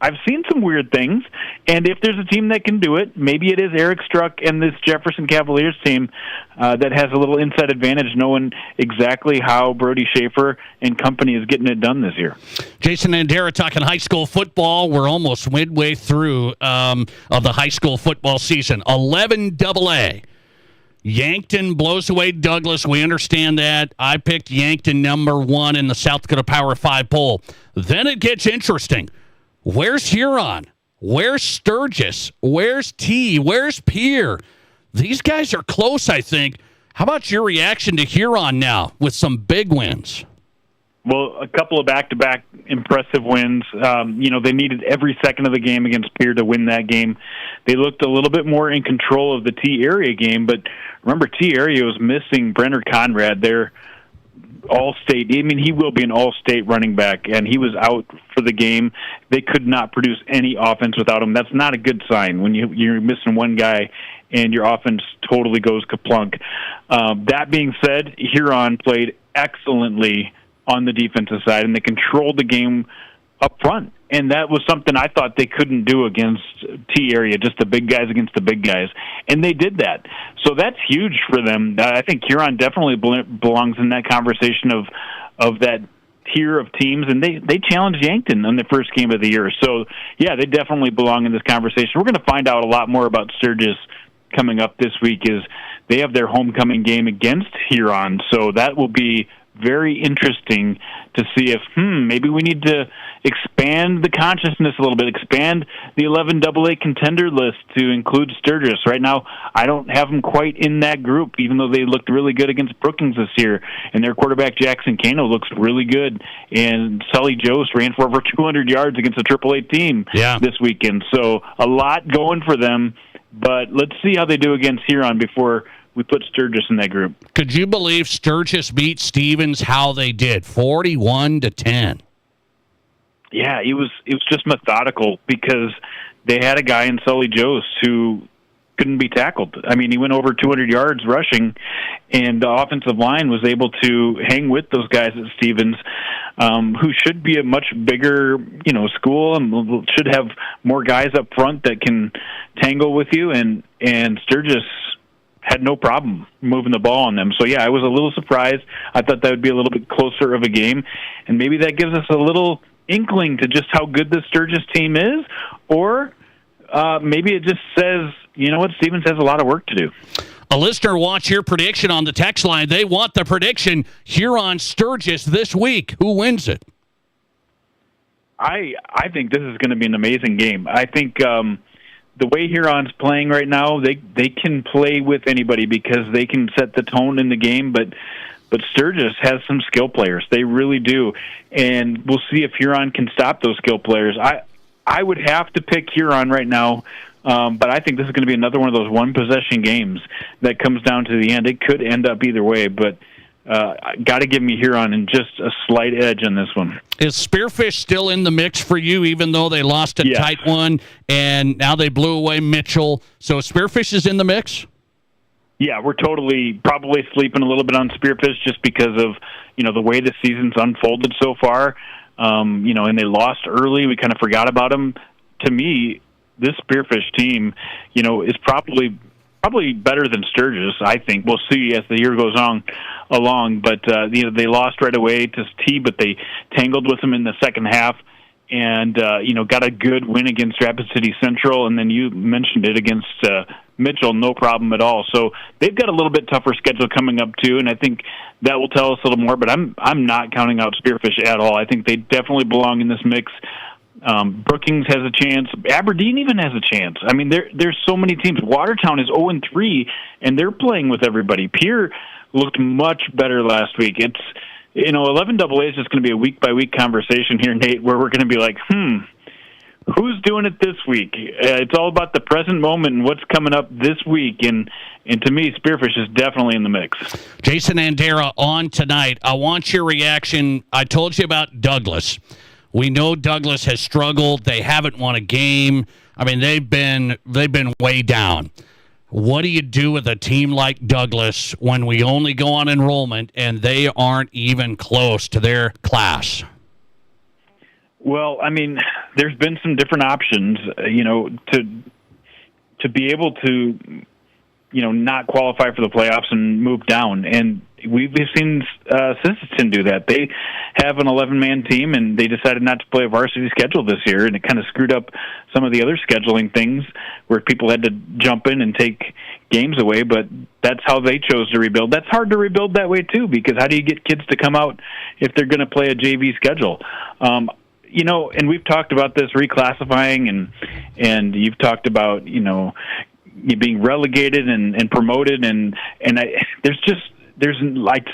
I've seen some weird things, and if there's a team that can do it, maybe it is Eric Struck and this Jefferson Cavaliers team that has a little inside advantage knowing exactly how Brody Schaefer and company is getting it done this year. Jason Andera talking high school football. We're almost midway through of the high school football season. 11 AA. Yankton blows away Douglas. We understand that. I picked Yankton number 1 in the South Dakota Power 5 poll. Then it gets interesting. Where's Huron? Where's Sturgis? Where's T? Where's Pierre? These guys are close, I think. How about your reaction to Huron now with some big wins? Well, a couple of back-to-back impressive wins. They needed every second of the game against Pierre to win that game. They looked a little bit more in control of the T-area game, but remember, T-area was missing Brenner Conrad, their all-state. I mean, he will be an all-state running back, and he was out for the game. They could not produce any offense without him. That's not a good sign when you're missing one guy and your offense totally goes kaplunk. That being said, Huron played excellently on the defensive side, and they controlled the game up front. And that was something I thought they couldn't do against T-area, just the big guys against the big guys. And they did that. So that's huge for them. I think Huron definitely belongs in that conversation of that tier of teams. And they challenged Yankton in the first game of the year. So, yeah, they definitely belong in this conversation. We're going to find out a lot more about Sturgis coming up this week. Is they have their homecoming game against Huron. So that will be very interesting to see if maybe we need to expand the consciousness a little bit, expand the 11 AA contender list to include Sturgis. Right now, I don't have them quite in that group, even though they looked really good against Brookings this year. And their quarterback, Jackson Kano, looks really good. And Sully Jost ran for over 200 yards against a AAA team this weekend. So a lot going for them, but let's see how they do against Huron before we put Sturgis in that group. Could you believe Sturgis beat Stevens how they did, 41-10? Yeah, it was just methodical because they had a guy in Sully Jost who couldn't be tackled. I mean, he went over 200 yards rushing, and the offensive line was able to hang with those guys at Stevens. who should be a much bigger, school and should have more guys up front that can tangle with you. And Sturgis had no problem moving the ball on them. So, yeah, I was a little surprised. I thought that would be a little bit closer of a game. And maybe that gives us a little inkling to just how good the Sturgis team is. Or maybe it just says, Stevens has a lot of work to do. A listener wants your prediction on the text line. They want the prediction Huron-Sturgis this week. Who wins it? I think this is going to be an amazing game. I think the way Huron's playing right now, they can play with anybody because they can set the tone in the game, but Sturgis has some skill players. They really do. And we'll see if Huron can stop those skill players. I would have to pick Huron right now, but I think this is going to be another one of those one-possession games that comes down to the end. It could end up either way, but got to give me Huron and just a slight edge on this one. Is Spearfish still in the mix for you, even though they lost a tight one, and now they blew away Mitchell? So Spearfish is in the mix? Yeah, we're probably sleeping a little bit on Spearfish just because of, the way the season's unfolded so far. And they lost early. We kind of forgot about them. To me, this Spearfish team, is probably better than Sturgis, I think. We'll see as the year goes along. But, they lost right away to T, but they tangled with them in the second half and, got a good win against Rapid City Central. And then you mentioned it against Mitchell, no problem at all. So they've got a little bit tougher schedule coming up, too, and I think that will tell us a little more. But I'm not counting out Spearfish at all. I think they definitely belong in this mix. Brookings has a chance. Aberdeen even has a chance. I mean, there's so many teams. Watertown is 0-3, and they're playing with everybody. Pierre looked much better last week. It's 11AA is just going to be a week-by-week conversation here, Nate, where we're going to be like, who's doing it this week? It's all about the present moment and what's coming up this week, and to me, Spearfish is definitely in the mix. Jason Andera on tonight. I want your reaction. I told you about Douglas. We know Douglas has struggled. They haven't won a game. I mean, they've been way down. What do you do with a team like Douglas when we only go on enrollment and they aren't even close to their class? Well, I mean, there's been some different options, to be able to, not qualify for the playoffs and move down. And we've seen Sisseton do that. They have an 11-man team, and they decided not to play a varsity schedule this year, and it kind of screwed up some of the other scheduling things where people had to jump in and take games away, but that's how they chose to rebuild. That's hard to rebuild that way, too, because how do you get kids to come out if they're going to play a JV schedule? And we've talked about this reclassifying, and you've talked about, you being relegated and promoted, and I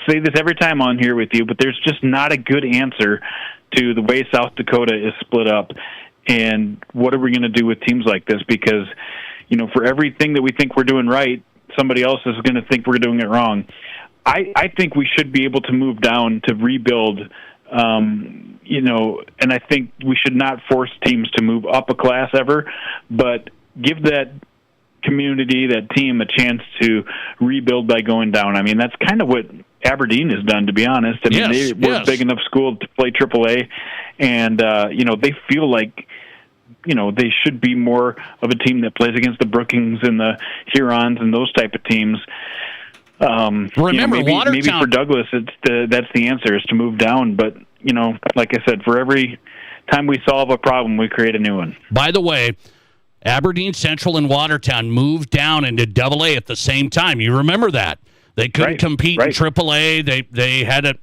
say this every time on here with you, but there's just not a good answer to the way South Dakota is split up. And what are we going to do with teams like this? Because, for everything that we think we're doing right, somebody else is going to think we're doing it wrong. I think we should be able to move down to rebuild, and I think we should not force teams to move up a class ever, but give that community, that team, a chance to rebuild by going down. I mean, that's kind of what Aberdeen has done, to be honest. I mean, they were a big enough school to play AAA, and, they feel like, they should be more of a team that plays against the Brookings and the Hurons and those type of teams. Remember, maybe for Douglas, that's the answer, is to move down. But, like I said, for every time we solve a problem, we create a new one. By the way, Aberdeen Central and Watertown moved down into AA at the same time. You remember that. They couldn't compete in AAA. They had a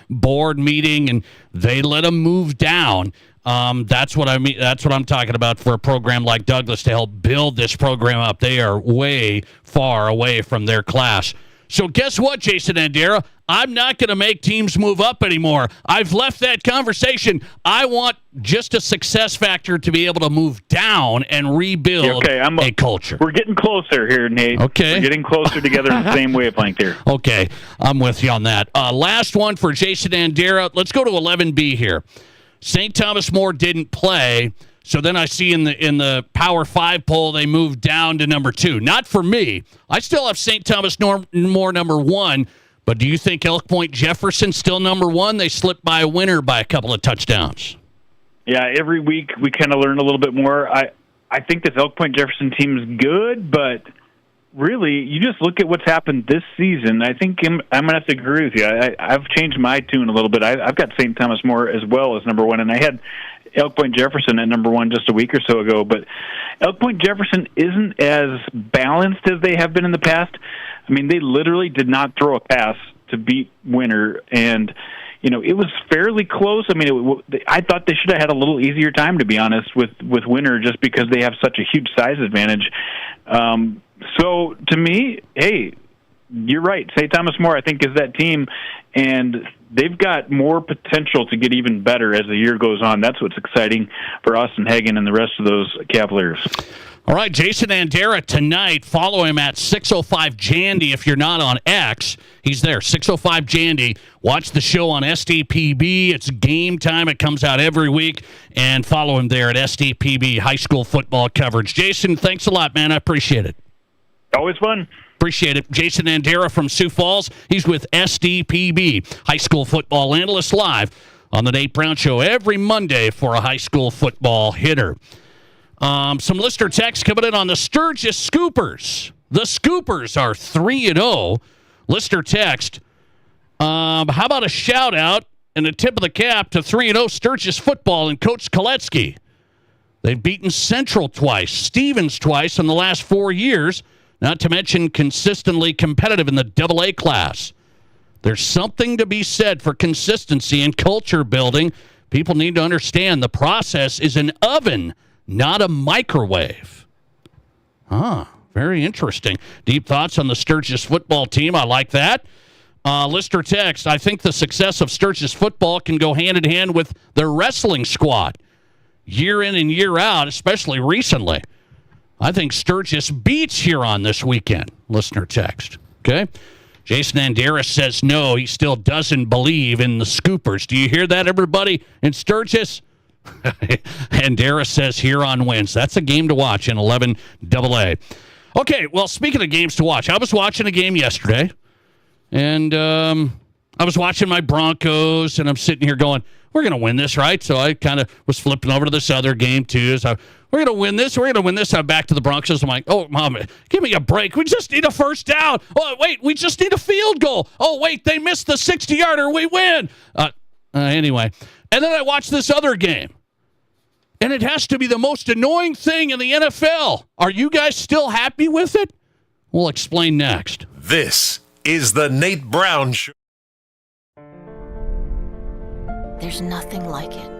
board meeting, and they let them move down. That's what I mean. That's what I'm talking about for a program like Douglas to help build this program up. They are way far away from their class. So guess what, Jason Andera? I'm not going to make teams move up anymore. I've left that conversation. I want just a success factor to be able to move down and rebuild a culture. We're getting closer here, Nate. Okay. We're getting closer together in the same wavelength here. Okay. I'm with you on that. Last one for Jason Andera. Let's go to 11B here. St. Thomas More didn't play, so then I see in the Power 5 poll they moved down to number 2. Not for me. I still have St. Thomas More number 1, But do you think Elk Point Jefferson's still number one? They slipped by a winner by a couple of touchdowns. Yeah, every week we kind of learn a little bit more. I think this Elk Point Jefferson team is good, but really, you just look at what's happened this season. I think I'm going to have to agree with you. I've changed my tune a little bit. I've got St. Thomas More as well as number one, and I had Elk Point Jefferson at number one just a week or so ago. But Elk Point Jefferson isn't as balanced as they have been in the past. I mean, they literally did not throw a pass to beat Winter, and it was fairly close. I mean, I thought they should have had a little easier time, to be honest, with Winter, just because they have such a huge size advantage. So, to me, hey, you're right. St. Thomas More, I think, is that team, and they've got more potential to get even better as the year goes on. That's what's exciting for Austin Hagen and the rest of those Cavaliers. All right, Jason Andera tonight. Follow him at 605 Jandy if you're not on X. He's there, 605 Jandy. Watch the show on SDPB. It's game time. It comes out every week. And follow him there at SDPB, high school football coverage. Jason, thanks a lot, man. I appreciate it. Always fun. Appreciate it. Jason Andera from Sioux Falls. He's with SDPB, high school football analyst, live on the Nate Brown Show every Monday for a high school football hitter. Some listener text coming in on the Sturgis Scoopers. The Scoopers are 3-0. Listener text. How about a shout-out and a tip of the cap to 3-0 Sturgis football and Coach Koletsky? They've beaten Central twice, Stevens twice in the last 4 years, not to mention consistently competitive in the AA class. There's something to be said for consistency and culture building. People need to understand the process is an oven, not a microwave. Very interesting. Deep thoughts on the Sturgis football team. I like that. Lister text, I think the success of Sturgis football can go hand in hand with their wrestling squad. Year in and year out, especially recently. I think Sturgis beats Huron this weekend. Listener text. Okay? Jason Andera says no, he still doesn't believe in the Scoopers. Do you hear that, everybody in Sturgis? Andera says Huron wins. That's a game to watch in 11 AA. Okay, well, speaking of games to watch, I was watching a game yesterday, and I was watching my Broncos, and I'm sitting here going, we're going to win this, right? So I kind of was flipping over to this other game, too. So we're going to win this. We're going to win this. I'm back to the Broncos. I'm like, oh, Mom, give me a break. We just need a first down. Oh, wait, we just need a field goal. Oh, wait, they missed the 60-yarder. We win. Anyway. And then I watched this other game. And it has to be the most annoying thing in the NFL. Are you guys still happy with it? We'll explain next. This is the Nate Brown Show. There's nothing like it.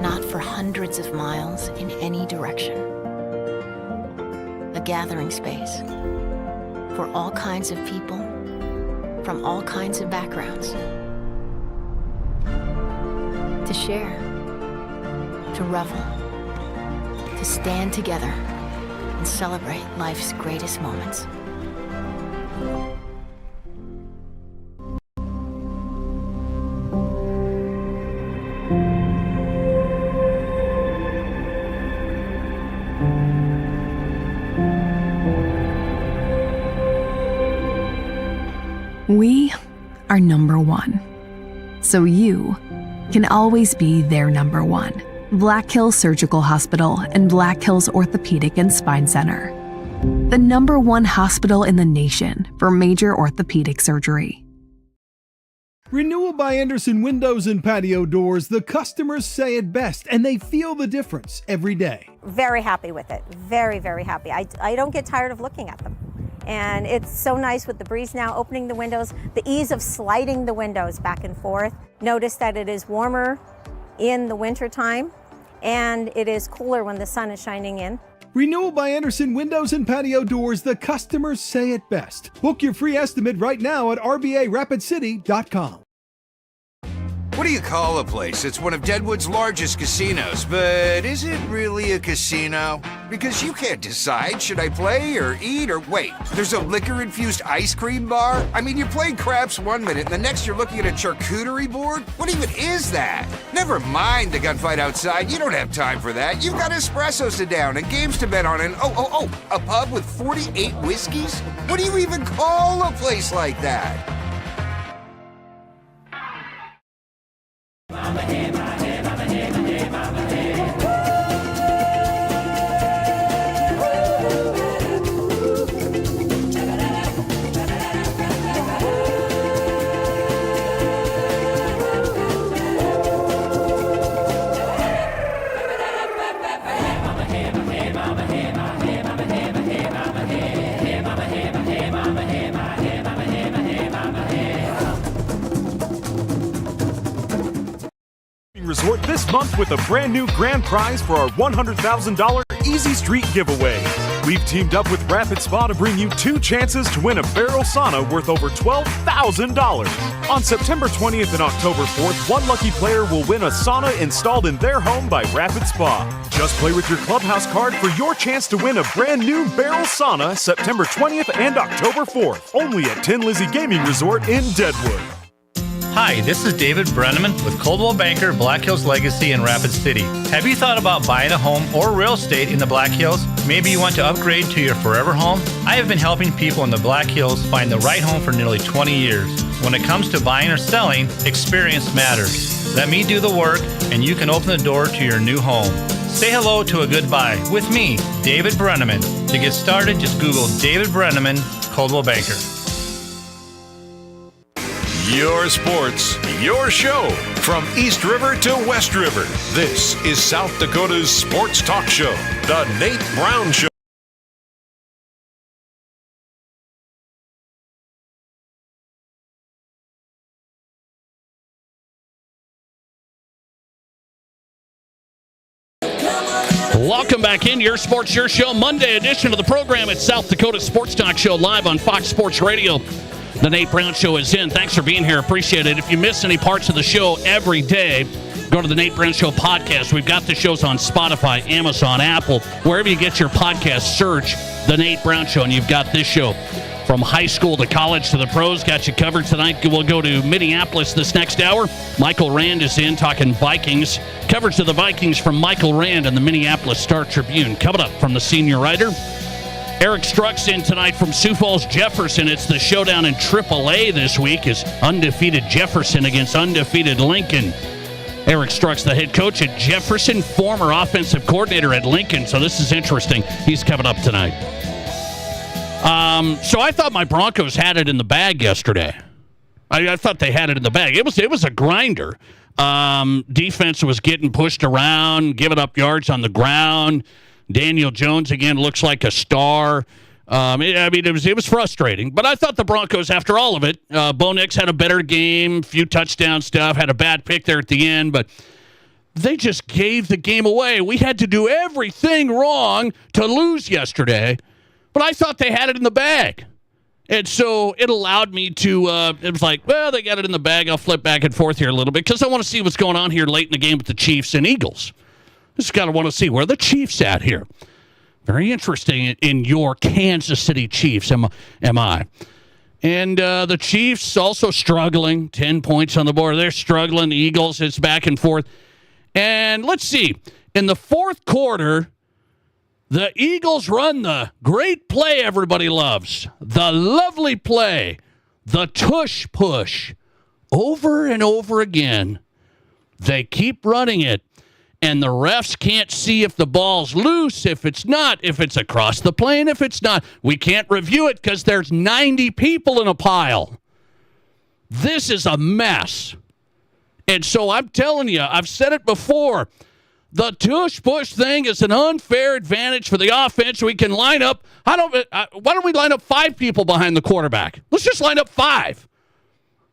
Not for hundreds of miles in any direction. A gathering space for all kinds of people from all kinds of backgrounds. To share, to revel, to stand together and celebrate life's greatest moments. We are number one. So you can always be their number one. Black Hills Surgical Hospital and Black Hills Orthopedic and Spine Center. The number one hospital in the nation for major orthopedic surgery. Renewal by Anderson Windows and Patio Doors, the customers say it best, and they feel the difference every day. Very happy with it. Very, very happy. I don't get tired of looking at them. And it's so nice with the breeze now opening the windows, the ease of sliding the windows back and forth. Notice that it is warmer in the winter time, and it is cooler when the sun is shining in. Renewal by Anderson Windows and Patio Doors, the customers say it best. Book your free estimate right now at RBARapidCity.com. What do you call a place that's one of Deadwood's largest casinos, but is it really a casino? Because you can't decide, should I play or eat or wait, there's a liquor-infused ice cream bar? I mean, you're playing craps one minute and the next you're looking at a charcuterie board? What even is that? Never mind the gunfight outside, you don't have time for that. You've got espressos to down and games to bet on and a pub with 48 whiskeys? What do you even call a place like that? Resort this month with a brand new grand prize for our $100,000 Easy Street giveaway. We've teamed up with Rapid Spa to bring you 2 chances to win a barrel sauna worth over $12,000. On September 20th and October 4th, one lucky player will win a sauna installed in their home by Rapid Spa. Just play with your Clubhouse card for your chance to win a brand new barrel sauna September 20th and October 4th, only at Tin Lizzie Gaming Resort in Deadwood. Hi, this is David Brenneman with Coldwell Banker, Black Hills Legacy in Rapid City. Have you thought about buying a home or real estate in the Black Hills? Maybe you want to upgrade to your forever home? I have been helping people in the Black Hills find the right home for nearly 20 years. When it comes to buying or selling, experience matters. Let me do the work and you can open the door to your new home. Say hello to a good buy with me, David Brenneman. To get started, just Google David Brenneman, Coldwell Banker. Your sports, your show. From East River to West River, this is South Dakota's sports talk show, The Nate Brown Show. Welcome back in Your Sports, Your Show, Monday edition of the program. It's South Dakota Sports Talk Show live on Fox Sports Radio. The Nate Brown Show is in. Thanks for being here. Appreciate it. If you miss any parts of the show every day, go to the Nate Brown Show podcast. We've got the shows on Spotify, Amazon, Apple. Wherever you get your podcast, search The Nate Brown Show, and you've got this show. From high school to college to the pros, got you covered tonight. We'll go to Minneapolis this next hour. Michael Rand is in talking Vikings. Coverage of the Vikings from Michael Rand and the Minneapolis Star-Tribune. Coming up from the senior writer. Eric Struck's in tonight from Sioux Falls Jefferson. It's the showdown in AAA this week is undefeated Jefferson against undefeated Lincoln. Eric Struck's the head coach at Jefferson, former offensive coordinator at Lincoln, so this is interesting. He's coming up tonight. So I thought my Broncos had it in the bag yesterday. I thought they had it in the bag. It was a grinder. Defense was getting pushed around, giving up yards on the ground. Daniel Jones, again, looks like a star. It was frustrating. But I thought the Broncos, after all of it, Bo Nix had a better game, few touchdown stuff, had a bad pick there at the end, but they just gave the game away. We had to do everything wrong to lose yesterday, but I thought they had it in the bag. And so it allowed me to, it was like, well, they got it in the bag. I'll flip back and forth here a little bit because I want to see what's going on here late in the game with the Chiefs and Eagles. Just got to want to see where the Chiefs at here. Very interesting in your Kansas City Chiefs, am I? And the Chiefs also struggling. 10 points on the board. They're struggling. The Eagles, it's back and forth. And let's see. In the fourth quarter, the Eagles run the great play everybody loves. The lovely play. The tush push. Over and over again. They keep running it. And the refs can't see if the ball's loose, if it's not, if it's across the plane, if it's not. We can't review it because there's 90 people in a pile. This is a mess. And so I'm telling you, I've said it before, the tush-push thing is an unfair advantage for the offense. We can line up, why don't we line up 5 people behind the quarterback? Let's just line up 5.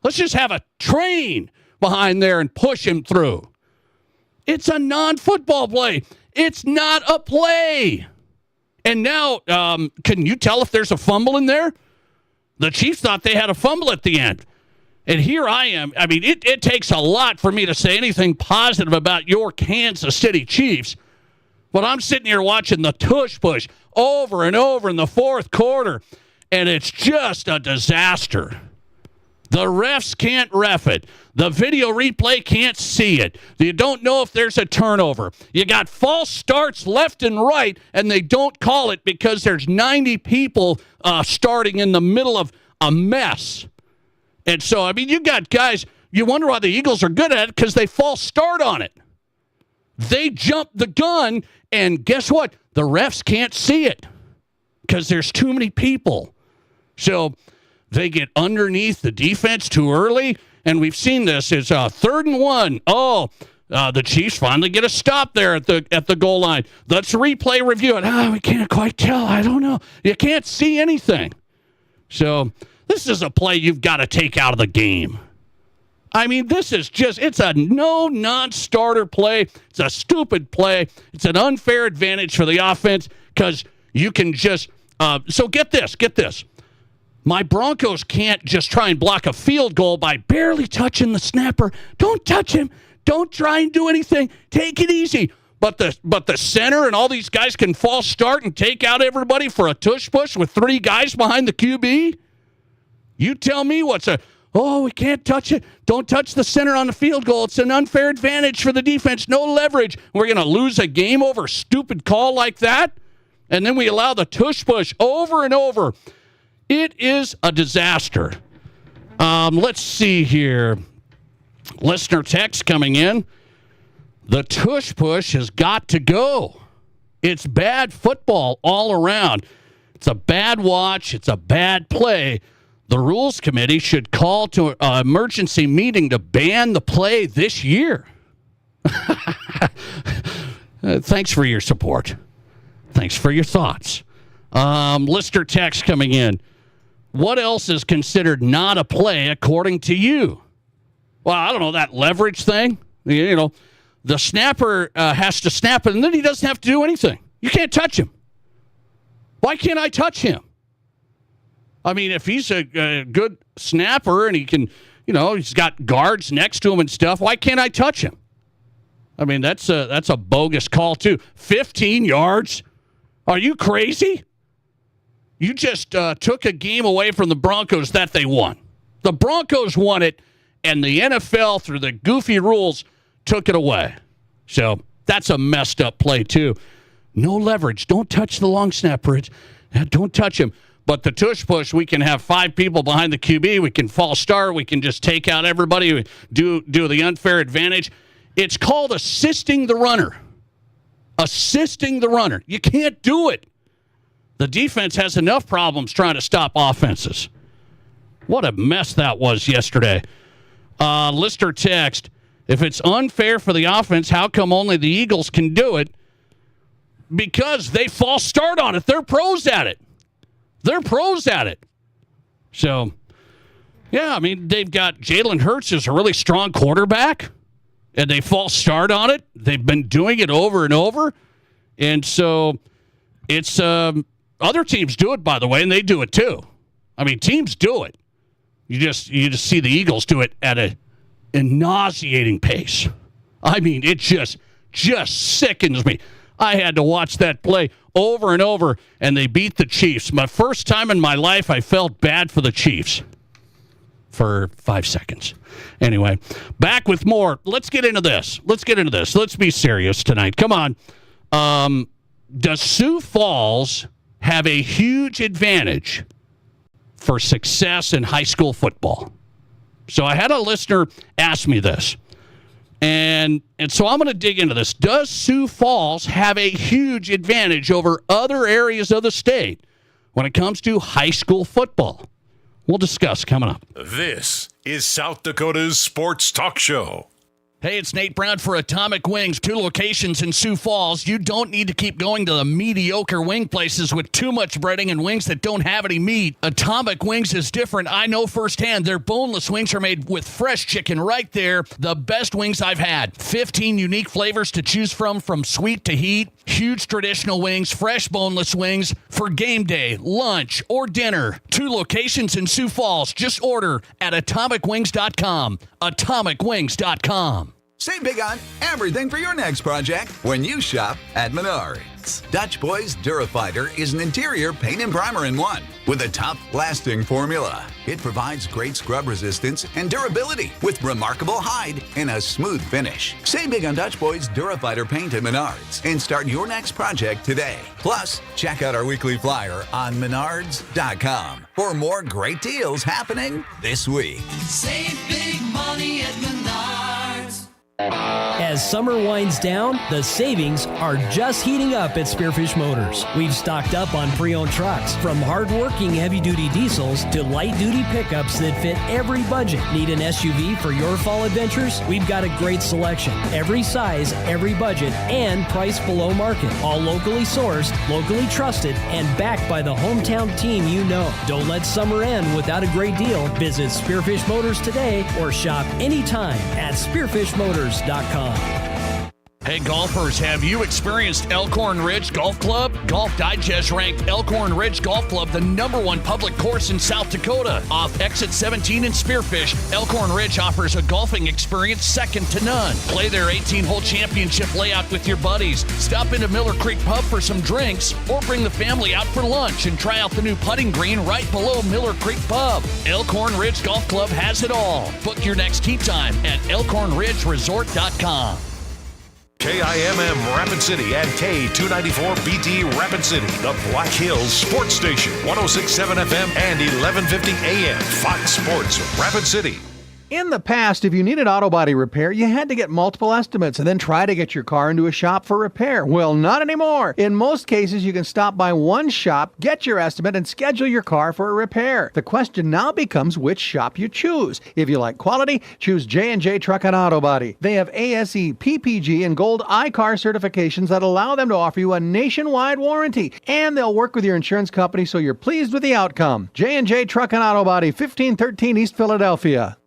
Let's just have a train behind there and push him through. It's a non-football play. It's not a play. And now, can you tell if there's a fumble in there? The Chiefs thought they had a fumble at the end. And here I am. I mean, it takes a lot for me to say anything positive about your Kansas City Chiefs. But I'm sitting here watching the tush push over and over in the fourth quarter, and it's just a disaster. The refs can't ref it. The video replay can't see it. You don't know if there's a turnover. You got false starts left and right, and they don't call it because there's 90 people starting in the middle of a mess. And so, I mean, you got guys, you wonder why the Eagles are good at it because they false start on it. They jump the gun, and guess what? The refs can't see it because there's too many people. So they get underneath the defense too early, and we've seen this. It's 3rd and 1. The Chiefs finally get a stop there at the goal line. Let's replay review it. We can't quite tell. I don't know. You can't see anything. So this is a play you've got to take out of the game. I mean, this is just, it's a non-starter play. It's a stupid play. It's an unfair advantage for the offense because you can just, so get this. My Broncos can't just try and block a field goal by barely touching the snapper. Don't touch him. Don't try and do anything. Take it easy. But the center and all these guys can false start and take out everybody for a tush push with 3 guys behind the QB? You tell me we can't touch it. Don't touch the center on the field goal. It's an unfair advantage for the defense. No leverage. We're going to lose a game over a stupid call like that? And then we allow the tush push over and over. It is a disaster. Let's see here. Listener text coming in. The tush push has got to go. It's bad football all around. It's a bad watch. It's a bad play. The Rules Committee should call to an emergency meeting to ban the play this year. Thanks for your support. Thanks for your thoughts. Listener text coming in. What else is considered not a play according to you? Well, I don't know, that leverage thing. You know, the snapper has to snap it, and then he doesn't have to do anything. You can't touch him. Why can't I touch him? I mean, if he's a good snapper and he can, he's got guards next to him and stuff, why can't I touch him? I mean, that's a bogus call, too. 15 yards? Are you crazy? You just took a game away from the Broncos that they won. The Broncos won it, and the NFL, through the goofy rules, took it away. So that's a messed up play, too. No leverage. Don't touch the long snapper. Don't touch him. But the tush push, we can have 5 people behind the QB. We can false start. We can just take out everybody. We do the unfair advantage. It's called assisting the runner. Assisting the runner. You can't do it. The defense has enough problems trying to stop offenses. What a mess that was yesterday. Lister text, if it's unfair for the offense, how come only the Eagles can do it? Because they false start on it. They're pros at it. So, yeah, I mean, they've got Jalen Hurts is a really strong quarterback, and they false start on it. They've been doing it over and over. And so it's other teams do it, by the way, and they do it too. I mean, teams do it. You just see the Eagles do it at a nauseating pace. I mean, it just sickens me. I had to watch that play over and over, and they beat the Chiefs. My first time in my life, I felt bad for the Chiefs for 5 seconds. Anyway, back with more. Let's get into this. Let's be serious tonight. Come on. Does Sioux Falls have a huge advantage for success in high school football? So I had a listener ask me this. And so I'm going to dig into this. Does Sioux Falls have a huge advantage over other areas of the state when it comes to high school football? We'll discuss coming up. This is South Dakota's Sports Talk Show. Hey, it's Nate Brown for Atomic Wings. 2 locations in Sioux Falls. You don't need to keep going to the mediocre wing places with too much breading and wings that don't have any meat. Atomic Wings is different. I know firsthand. Their boneless wings are made with fresh chicken right there. The best wings I've had. 15 unique flavors to choose from sweet to heat. Huge traditional wings, fresh boneless wings for game day, lunch, or dinner. 2 locations in Sioux Falls. Just order at atomicwings.com. atomicwings.com. Save big on everything for your next project when you shop at Menards. Dutch Boys Durafighter is an interior paint and primer in one with a tough-lasting formula. It provides great scrub resistance and durability with remarkable hide and a smooth finish. Save big on Dutch Boys Durafighter paint at Menards and start your next project today. Plus, check out our weekly flyer on menards.com for more great deals happening this week. Save big money at Menards. As summer winds down, the savings are just heating up at Spearfish Motors. We've stocked up on pre-owned trucks, from hard-working heavy-duty diesels to light-duty pickups that fit every budget. Need an SUV for your fall adventures? We've got a great selection. Every size, every budget, and priced below market. All locally sourced, locally trusted, and backed by the hometown team you know. Don't let summer end without a great deal. Visit Spearfish Motors today or shop anytime at spearfishmotors.com. Hey golfers, have you experienced Elkhorn Ridge Golf Club? Golf Digest ranked Elkhorn Ridge Golf Club the #1 public course in South Dakota. Off exit 17 in Spearfish, Elkhorn Ridge offers a golfing experience second to none. Play their 18-hole championship layout with your buddies. Stop into Miller Creek Pub for some drinks, or bring the family out for lunch and try out the new putting green right below Miller Creek Pub. Elkhorn Ridge Golf Club has it all. Book your next tee time at elkhornridgeresort.com. KIMM Rapid City and K294BT Rapid City, the Black Hills Sports Station, 106.7 FM and 1150 AM, Fox Sports Rapid City. In the past, if you needed auto body repair, you had to get multiple estimates and then try to get your car into a shop for repair. Well, not anymore. In most cases, you can stop by one shop, get your estimate, and schedule your car for a repair. The question now becomes which shop you choose. If you like quality, choose J&J Truck and Auto Body. They have ASE, PPG, and Gold iCar certifications that allow them to offer you a nationwide warranty. And they'll work with your insurance company so you're pleased with the outcome. J&J Truck and Auto Body, 1513 East Philadelphia.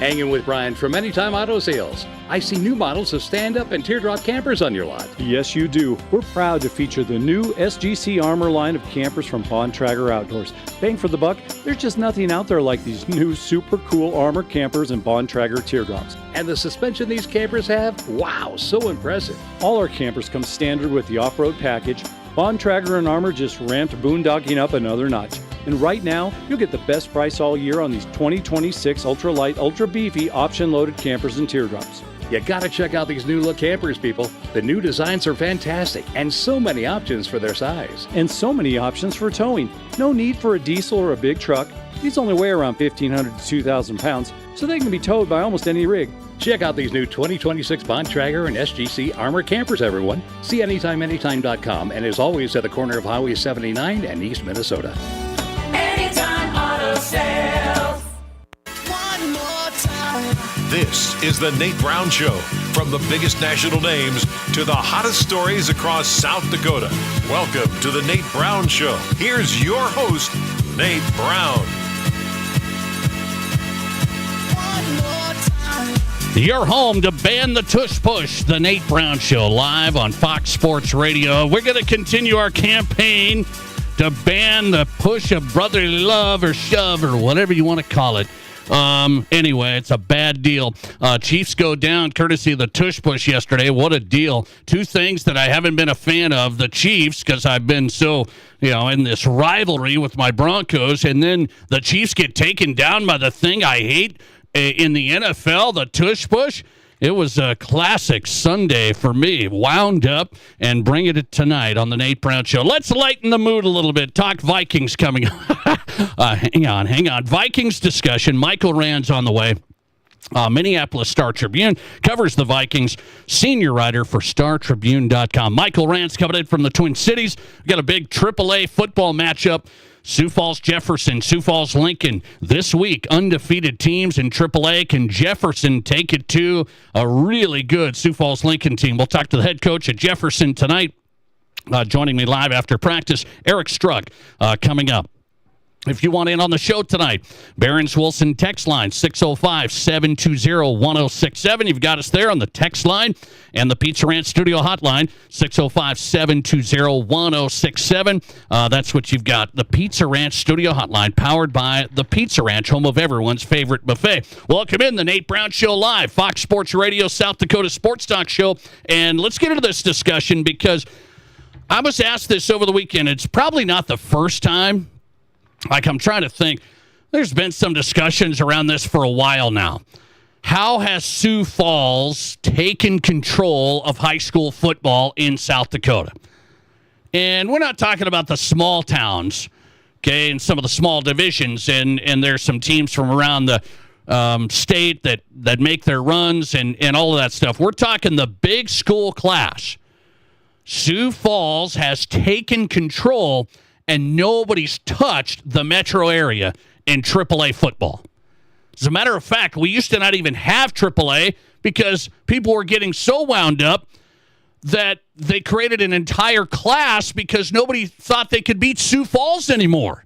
Hanging with Brian from Anytime Auto Sales. I see new models of stand-up and teardrop campers on your lot. Yes, you do. We're proud to feature the new SGC Armor line of campers from Bontrager Outdoors. Bang for the buck, there's just nothing out there like these new super cool Armor campers and Bontrager teardrops. And the suspension these campers have? Wow, so impressive. All our campers come standard with the off-road package. Bontrager and Armor just ramped boondocking up another notch. And right now, you'll get the best price all year on these 2026 ultra-light, ultra-beefy, option-loaded campers and teardrops. You gotta check out these new look campers, people. The new designs are fantastic, and so many options for their size. And so many options for towing. No need for a diesel or a big truck. These only weigh around 1,500 to 2,000 pounds, so they can be towed by almost any rig. Check out these new 2026 Bontrager and SGC Armor campers, everyone. See anytime.com, and as always, at the corner of Highway 79 and East Minnesota. Anytime Auto Sales. One more time. This is the Nate Brown Show. From the biggest national names to the hottest stories across South Dakota. Welcome to the Nate Brown Show. Here's your host, Nate Brown. You're home to Ban the Tush Push, the Nate Brown Show, live on Fox Sports Radio. We're going to continue our campaign to ban the push of brotherly love or shove or whatever you want to call it. Anyway, it's a bad deal. Chiefs go down courtesy of the Tush Push yesterday. What a deal. 2 things that I haven't been a fan of. The Chiefs, because I've been so, in this rivalry with my Broncos, and then the Chiefs get taken down by the thing I hate in the NFL, the Tush Push. It was a classic Sunday for me. Wound up and bring it tonight on the Nate Brown Show. Let's lighten the mood a little bit. Talk Vikings coming. Hang on. Vikings discussion. Michael Rand's on the way. Minneapolis Star-Tribune covers the Vikings, senior writer for StarTribune.com. Michael Rand's coming in from the Twin Cities. We got a big AAA football matchup Sioux Falls Jefferson, Sioux Falls Lincoln. This week, undefeated teams in AAA. Can Jefferson take it to a really good Sioux Falls Lincoln team? We'll talk to the head coach at Jefferson tonight. Joining me live after practice, Eric Strug, coming up. If you want in on the show tonight, Barron's Wilson text line, 605-720-1067. You've got us there on the text line, and the Pizza Ranch studio hotline, 605-720-1067. That's what you've got, the Pizza Ranch studio hotline, powered by the Pizza Ranch, home of everyone's favorite buffet. Welcome in the Nate Brown Show live, Fox Sports Radio, South Dakota Sports Talk Show. And let's get into this discussion because I was asked this over the weekend. It's probably not the first time. Like, I'm trying to think. There's been some discussions around this for a while now. How has Sioux Falls taken control of high school football in South Dakota? And we're not talking about the small towns, okay, and some of the small divisions, and there's some teams from around the state that make their runs and all of that stuff. We're talking the big school class. Sioux Falls has taken control, and nobody's touched the metro area in AAA football. As a matter of fact, we used to not even have AAA because people were getting so wound up that they created an entire class because nobody thought they could beat Sioux Falls anymore.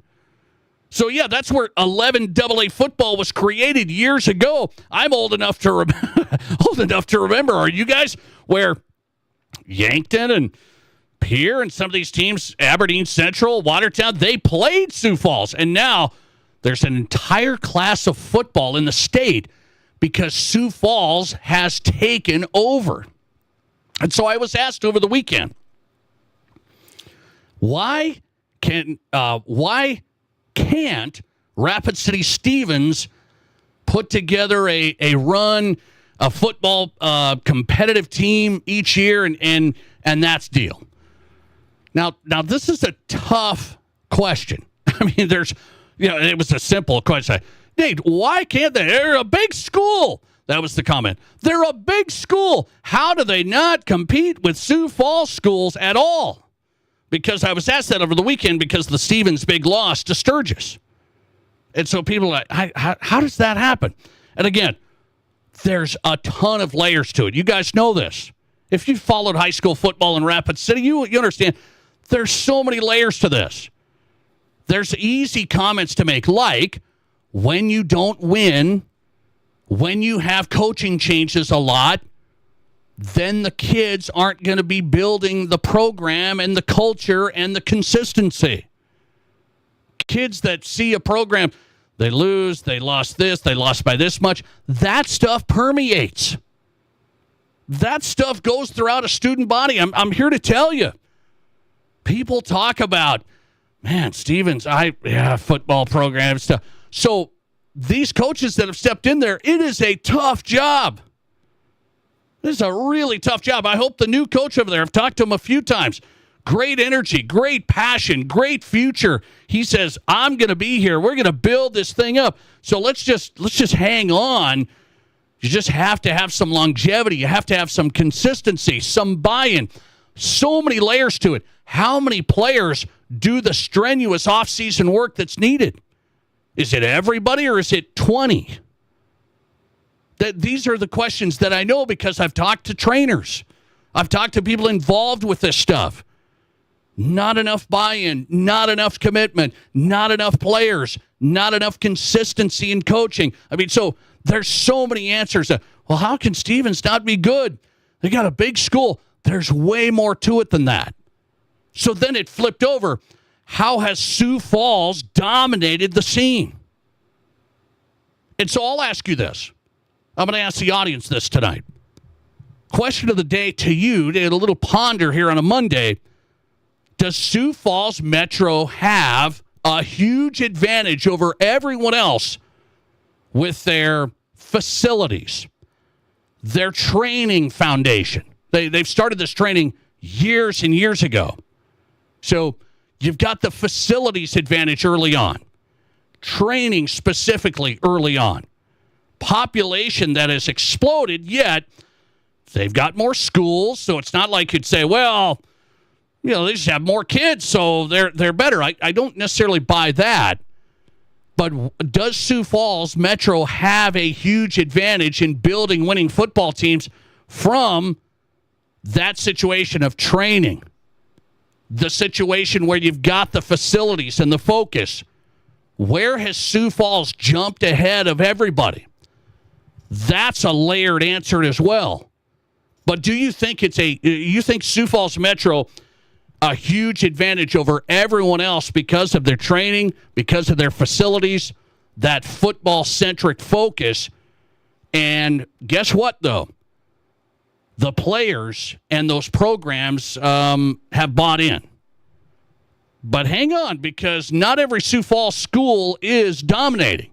So, yeah, that's where 11 AA football was created years ago. I'm old enough to remember. Are you guys? Where Yankton and Pierre and some of these teams, Aberdeen Central, Watertown, they played Sioux Falls. And now there's an entire class of football in the state because Sioux Falls has taken over. And so I was asked over the weekend, why can't Rapid City Stevens put together a football competitive team each year and that's deal? Now this is a tough question. I mean, it was a simple question. Nate, why can't they? They're a big school. That was the comment. They're a big school. How do they not compete with Sioux Falls schools at all? Because I was asked that over the weekend because the Stevens big loss to Sturgis. And so people are like, how does that happen? And again, there's a ton of layers to it. You guys know this. If you followed high school football in Rapid City, you understand there's so many layers to this. There's easy comments to make, like when you don't win, when you have coaching changes a lot, then the kids aren't going to be building the program and the culture and the consistency. Kids that see a program, they lose, they lost this, they lost by this much, that stuff permeates. That stuff goes throughout a student body. I'm here to tell you. People talk about, man, Stevens, football program stuff. So these coaches that have stepped in there, it is a tough job. This is a really tough job. I hope the new coach over there, I've talked to him a few times, great energy, great passion, great future. He says, I'm going to be here. We're going to build this thing up. So let's just hang on. You just have to have some longevity. You have to have some consistency, some buy-in. So many layers to it. How many players do the strenuous off-season work that's needed? Is it everybody or is it 20? These are the questions that I know because I've talked to trainers. I've talked to people involved with this stuff. Not enough buy-in, not enough commitment, not enough players, not enough consistency in coaching. I mean, so there's so many answers. Well, how can Stevens not be good? They got a big school. There's way more to it than that. So then it flipped over. How has Sioux Falls dominated the scene? And so I'll ask you this. I'm going to ask the audience this tonight. Question of the day to you, a little ponder here on a Monday. Does Sioux Falls Metro have a huge advantage over everyone else with their facilities, their training foundation? They've started this training years and years ago. So you've got the facilities advantage early on, training specifically early on, population that has exploded, yet they've got more schools. So it's not like you'd say, well, They just have more kids, so they're better. I don't necessarily buy that. But does Sioux Falls Metro have a huge advantage in building winning football teams from that situation of training? The situation where you've got the facilities and the focus. Where has Sioux Falls jumped ahead of everybody? That's a layered answer as well. But do you think you think Sioux Falls Metro a huge advantage over everyone else because of their training, because of their facilities, that football-centric focus? And guess what, though? The players and those programs have bought in. But hang on, because not every Sioux Falls school is dominating.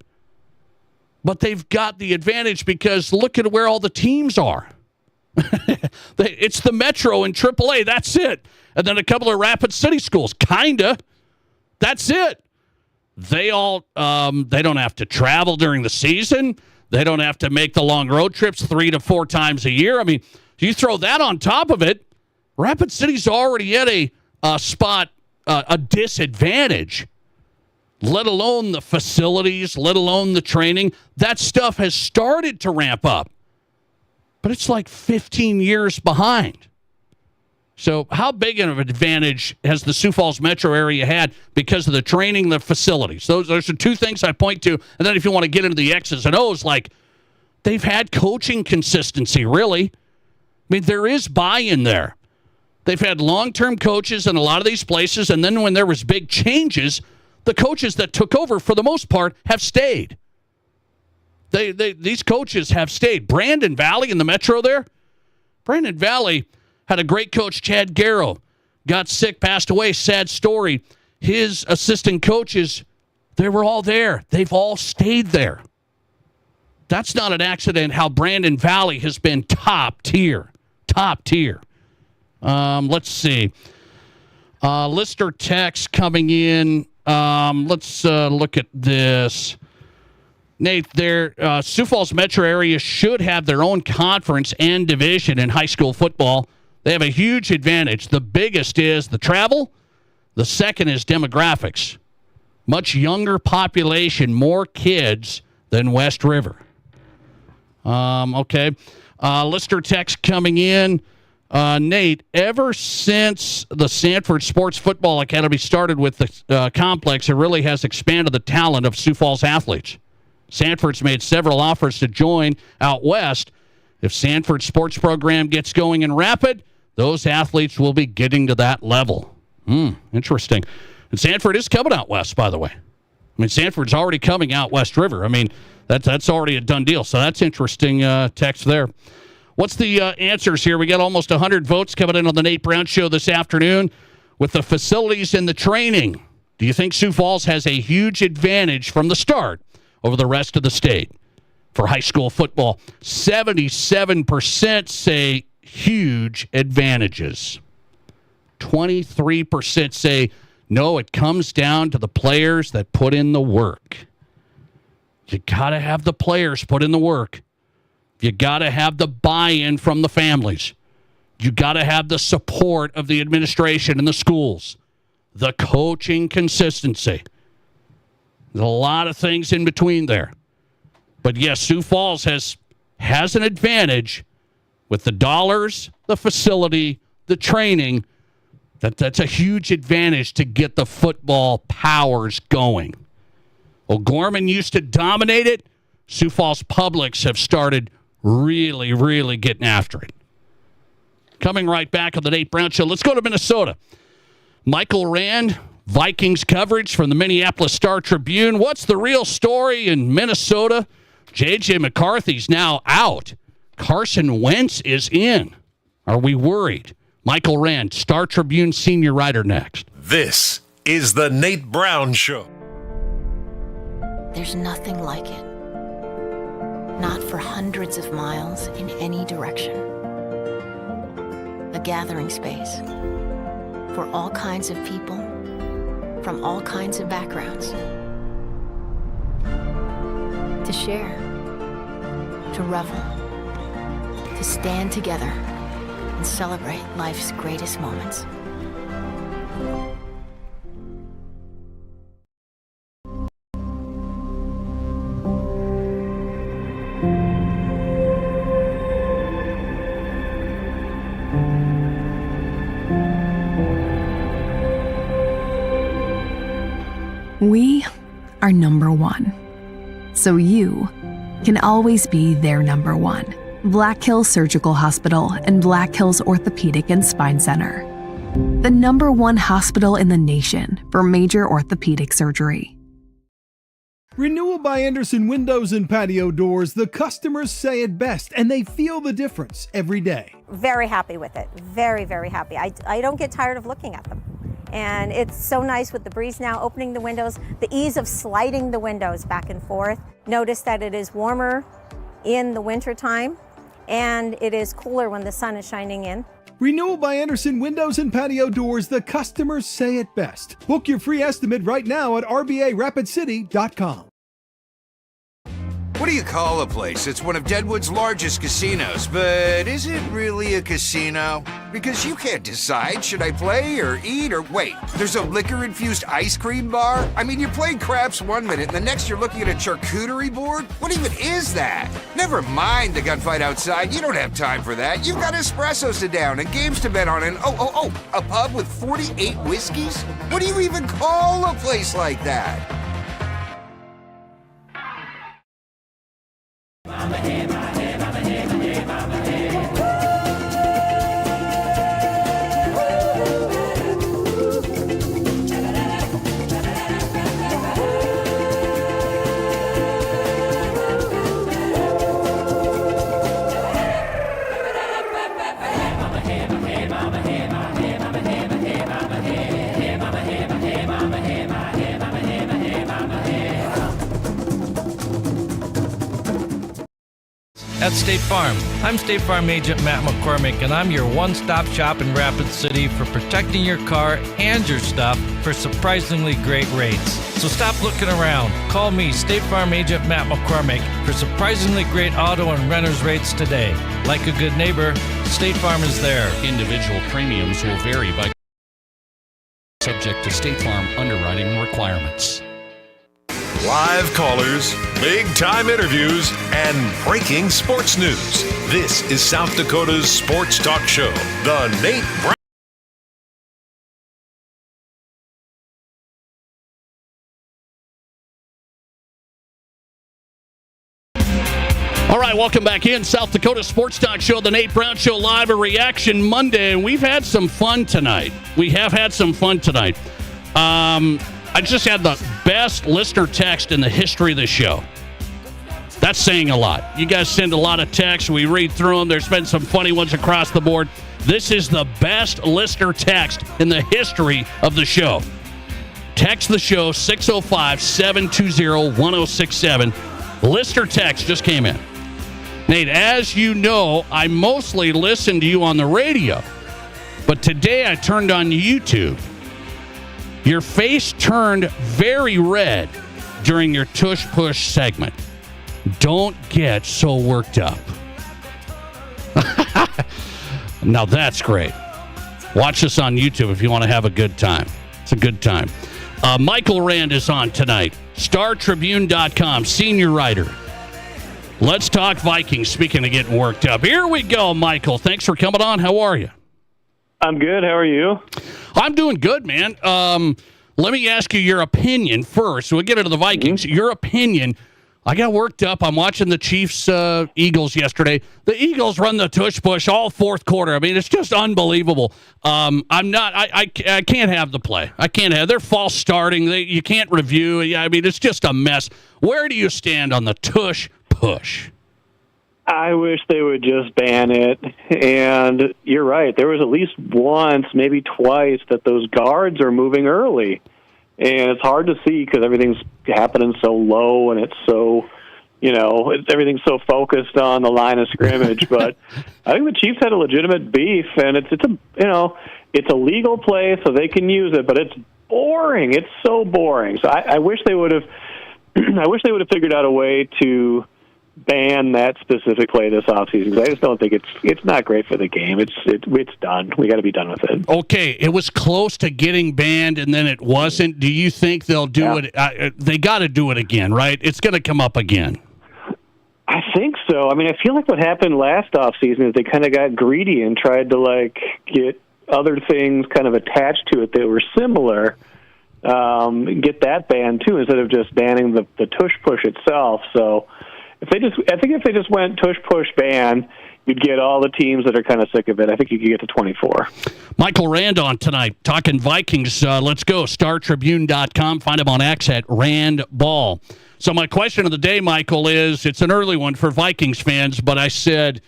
But they've got the advantage because look at where all the teams are. It's the Metro and AAA. That's it. And then a couple of Rapid City schools. Kinda. That's it. They all they don't have to travel during the season. They don't have to make the long road trips 3 to 4 times a year. I mean, you throw that on top of it, Rapid City's already at a spot, a disadvantage, let alone the facilities, let alone the training. That stuff has started to ramp up, but it's like 15 years behind. So how big of an advantage has the Sioux Falls metro area had because of the training, the facilities? Those are two things I point to. And then if you want to get into the X's and O's, like they've had coaching consistency, really. I mean, there is buy-in there. They've had long-term coaches in a lot of these places, and then when there was big changes, the coaches that took over, for the most part, have stayed. These coaches have stayed. Brandon Valley in the metro there, Brandon Valley had a great coach, Chad Garrow, got sick, passed away, sad story. His assistant coaches, they were all there. They've all stayed there. That's not an accident how Brandon Valley has been top tier. Top tier. Let's see. Lister text coming in. Let's look at this. Nate, Sioux Falls metro area should have their own conference and division in high school football. They have a huge advantage. The biggest is the travel. The second is demographics. Much younger population, more kids than West River. Okay. Lister text coming in. Nate, ever since the Sanford Sports Football Academy started with the complex, it really has expanded the talent of Sioux Falls athletes. Sanford's made several offers to join out west. If Sanford's sports program gets going in Rapid, those athletes will be getting to that level. Interesting. And Sanford is coming out west, by the way. I mean, Sanford's already coming out West River. I mean, that's already a done deal. So that's interesting text there. What's the answers here? We got almost 100 votes coming in on the Nate Brown Show this afternoon with the facilities and the training. Do you think Sioux Falls has a huge advantage from the start over the rest of the state for high school football? 77% say huge advantages. 23% say no, it comes down to the players that put in the work. You got to have the players put in the work. You got to have the buy-in from the families. You got to have the support of the administration and the schools. The coaching consistency. There's a lot of things in between there. But yes, Sioux Falls has an advantage with the dollars, the facility, the training. That's a huge advantage to get the football powers going. O'Gorman used to dominate it. Sioux Falls Publics have started really, really getting after it. Coming right back on the Nate Brown Show, let's go to Minnesota. Michael Rand, Vikings coverage from the Minneapolis Star-Tribune. What's the real story in Minnesota? J.J. McCarthy's now out. Carson Wentz is in. Are we worried? Michael Rand, Star-Tribune senior writer, next. This is the Nate Brown Show. There's nothing like it. Not for hundreds of miles in any direction. A gathering space for all kinds of people from all kinds of backgrounds. To share, to revel, to stand together and celebrate life's greatest moments. We are number one. So you can always be their number one. Black Hills Surgical Hospital and Black Hills Orthopedic and Spine Center. The number one hospital in the nation for major orthopedic surgery. Renewal by Anderson Windows and Patio Doors, the customers say it best, and they feel the difference every day. Very happy with it. Very, very happy. I don't get tired of looking at them. And it's so nice with the breeze now, opening the windows, the ease of sliding the windows back and forth. Notice that it is warmer in the wintertime, and it is cooler when the sun is shining in. Renewal by Anderson Windows and Patio Doors, the customers say it best. Book your free estimate right now at RBARapidCity.com. What do you call a place? It's one of Deadwood's largest casinos, but is it really a casino? Because you can't decide, should I play or eat or wait, there's a liquor-infused ice cream bar? I mean, you're playing craps one minute and the next you're looking at a charcuterie board? What even is that? Never mind the gunfight outside, you don't have time for that. You've got espressos to down and games to bet on and a pub with 48 whiskeys? What do you even call a place like that? At State Farm, I'm State Farm Agent Matt McCormick, and I'm your one-stop shop in Rapid City for protecting your car and your stuff for surprisingly great rates. So stop looking around. Call me, State Farm Agent Matt McCormick, for surprisingly great auto and renter's rates today. Like a good neighbor, State Farm is there. Individual premiums will vary by subject to State Farm underwriting requirements. Live callers, big-time interviews, and breaking sports news. This is South Dakota's sports talk show, The Nate Brown. All right, welcome back in. South Dakota Sports Talk Show, The Nate Brown Show, live, a reaction Monday. And we've had some fun tonight. We have had some fun tonight. I just had the best listener text in the history of the show. That's saying a lot. You guys send a lot of texts. We read through them. There's been some funny ones across the board. This is the best listener text in the history of the show. Text the show, 605-720-1067. Listener text just came in. Nate, as you know, I mostly listen to you on the radio. But today I turned on YouTube. Your face turned very red during your tush push segment. Don't get so worked up. Now that's great. Watch us on YouTube if you want to have a good time. It's a good time. Michael Rand is on tonight. StarTribune.com, senior writer. Let's talk Vikings, speaking of getting worked up. Here we go, Michael. Thanks for coming on. How are you? I'm good. How are you? I'm doing good, man. Let me ask you your opinion first. We'll get into the Vikings. Mm-hmm. Your opinion. I got worked up. I'm watching the Chiefs Eagles yesterday. The Eagles run the tush push all fourth quarter. I mean, it's just unbelievable. I can't have the play. I can't have. They're false starting. You can't review. I mean, it's just a mess. Where do you stand on the tush push? I wish they would just ban it. And you're right. There was at least once, maybe twice, that those guards are moving early. And it's hard to see because everything's happening so low and it's so, everything's so focused on the line of scrimmage. But I think the Chiefs had a legitimate beef, and it's a legal play, so they can use it. But it's boring. It's so boring. So I wish they would have. I wish they would have figured out a way to ban that specific play this offseason because I just don't think it's not great for the game. It's done. We got to be done with it. Okay, it was close to getting banned, and then it wasn't. Do you think they'll do it? They got to do it again, right? It's going to come up again. I think so. I mean, I feel like what happened last offseason is they kind of got greedy and tried to get other things kind of attached to it that were similar. Get that banned too instead of just banning the tush push itself. So if they just went tush push ban, you'd get all the teams that are kind of sick of it. I think you could get to 24. Michael Rand on tonight, talking Vikings. Let's go. StarTribune.com. Find him on X at Rand Ball. So my question of the day, Michael, is it's an early one for Vikings fans, but I said,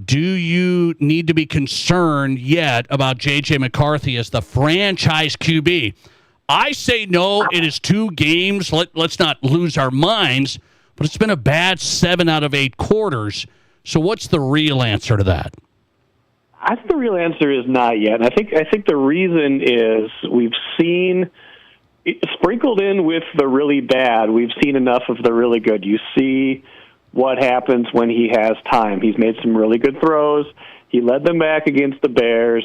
do you need to be concerned yet about J.J. McCarthy as the franchise QB? I say no. It is 2 games. Let's not lose our minds, but it's been a bad 7 out of 8 quarters. So what's the real answer to that? I think the real answer is not yet. And I think the reason is we've seen sprinkled in with the really bad, we've seen enough of the really good. You see what happens when he has time. He's made some really good throws. He led them back against the Bears.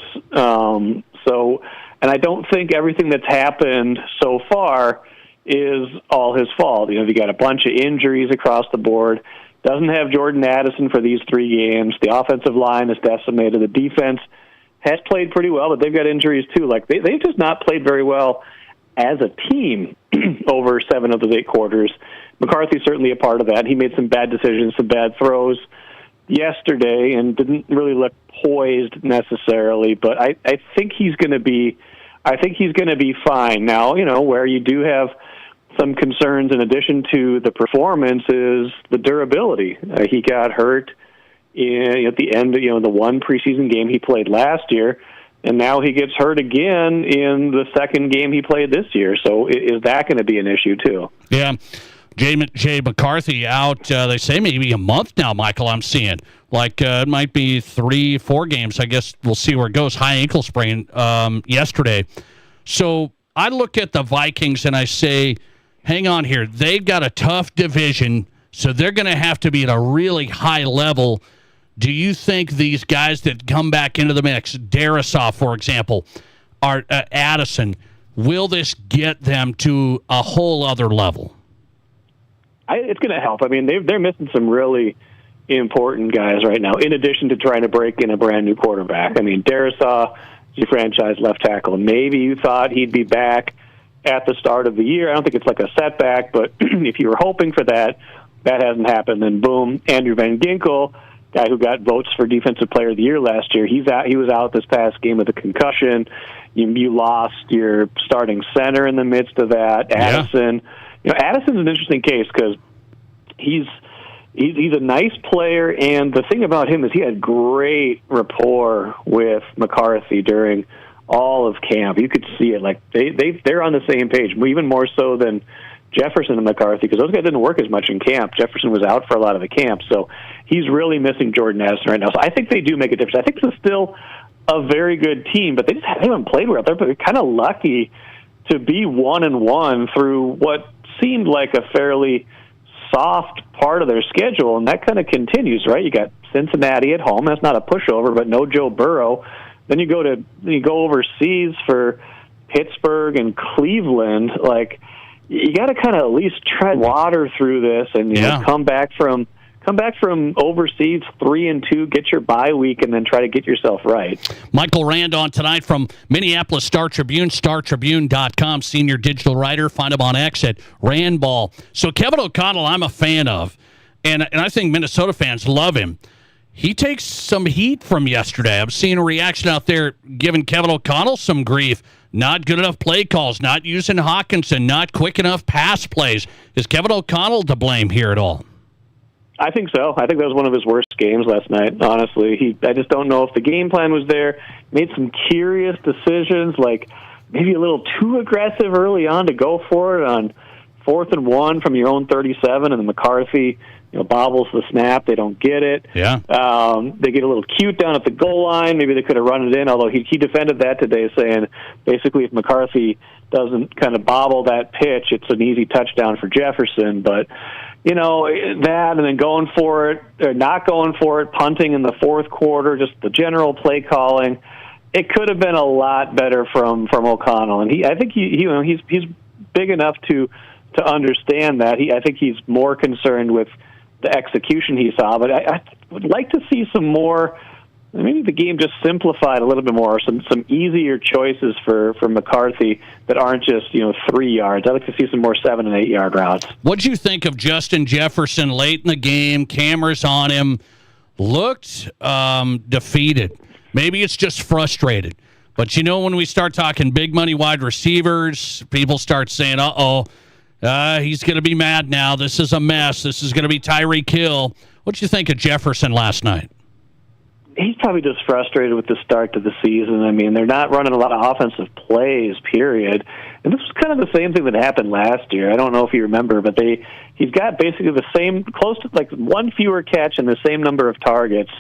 And I don't think everything that's happened so far is all his fault. You got a bunch of injuries across the board. Doesn't have Jordan Addison for these 3 games. The offensive line is decimated. The defense has played pretty well, but they've got injuries too. They've just not played very well as a team over 7 of those 8 quarters. McCarthy's certainly a part of that. He made some bad decisions, some bad throws yesterday, and didn't really look poised necessarily. But I think he's going to be. I think he's going to be fine. Now, where you do have some concerns in addition to the performance is the durability. He got hurt at the end of the one preseason game he played last year, and now he gets hurt again in the second game he played this year. So is that going to be an issue too? Yeah. J. McCarthy out, they say maybe a month now, Michael, I'm seeing. It might be 3-4 games. I guess we'll see where it goes. High ankle sprain yesterday. So I look at the Vikings and I say, hang on here. They've got a tough division, so they're going to have to be at a really high level. Do you think these guys that come back into the mix, Darisaw, for example, are Addison, will this get them to a whole other level? It's going to help. I mean, they're missing some really important guys right now, in addition to trying to break in a brand-new quarterback. I mean, Darisaw, your franchise left tackle. Maybe you thought he'd be back at the start of the year. I don't think it's like a setback, but if you were hoping for that, that hasn't happened. And boom, Andrew Van Ginkel, guy who got votes for Defensive Player of the Year last year, he's out. He was out this past game with a concussion. You lost your starting center in the midst of that. Addison. Addison's an interesting case because he's a nice player, and the thing about him is he had great rapport with McCarthy during all of camp. You could see it. They're on the same page, even more so than Jefferson and McCarthy, because those guys didn't work as much in camp. Jefferson was out for a lot of the camp, so he's really missing Jordan Addison right now. So I think they do make a difference. I think this is still a very good team, but they just haven't played well. They're kind of lucky to be 1-1 through what seemed like a fairly soft part of their schedule, and that kind of continues, right? You got Cincinnati at home. That's not a pushover, but no Joe Burrow. Then you go overseas for Pittsburgh and Cleveland. You got to kind of at least tread water through this and come back from overseas 3-2, get your bye week, and then try to get yourself right. Michael Rand on tonight from Minneapolis Star Tribune, StarTribune.com, senior digital writer. Find him on X at Randball. So Kevin O'Connell, I'm a fan of, and I think Minnesota fans love him. He takes some heat from yesterday. I'm seeing a reaction out there giving Kevin O'Connell some grief. Not good enough play calls, not using Hawkinson, not quick enough pass plays. Is Kevin O'Connell to blame here at all? I think so. I think that was one of his worst games last night, honestly. I just don't know if the game plan was there. Made some curious decisions, maybe a little too aggressive early on to go for it on 4th and 1 from your own 37, and then McCarthy bobbles the snap. They don't get it. Yeah. They get a little cute down at the goal line. Maybe they could have run it in, although he defended that today, saying basically if McCarthy doesn't kind of bobble that pitch, it's an easy touchdown for Jefferson. But, that, and then going for it, or not going for it, punting in the fourth quarter, just the general play calling. It could have been a lot better from O'Connell, and I think he's big enough to understand that. I think he's more concerned with the execution he saw, but I would like to see some more. Maybe the game just simplified a little bit more, some easier choices for McCarthy that aren't just 3 yards. I'd like to see some more 7 and 8 yard routes. What'd you think of Justin Jefferson late in the game? Cameras on him, looked defeated. Maybe it's just frustrated. But when we start talking big money wide receivers, people start saying, he's going to be mad now. This is a mess. This is going to be Tyreek Hill. What'd you think of Jefferson last night? He's probably just frustrated with the start to the season. I mean, they're not running a lot of offensive plays, period. And this was kind of the same thing that happened last year. I don't know if you remember, but he's got basically the same, close to like one fewer catch and the same number of targets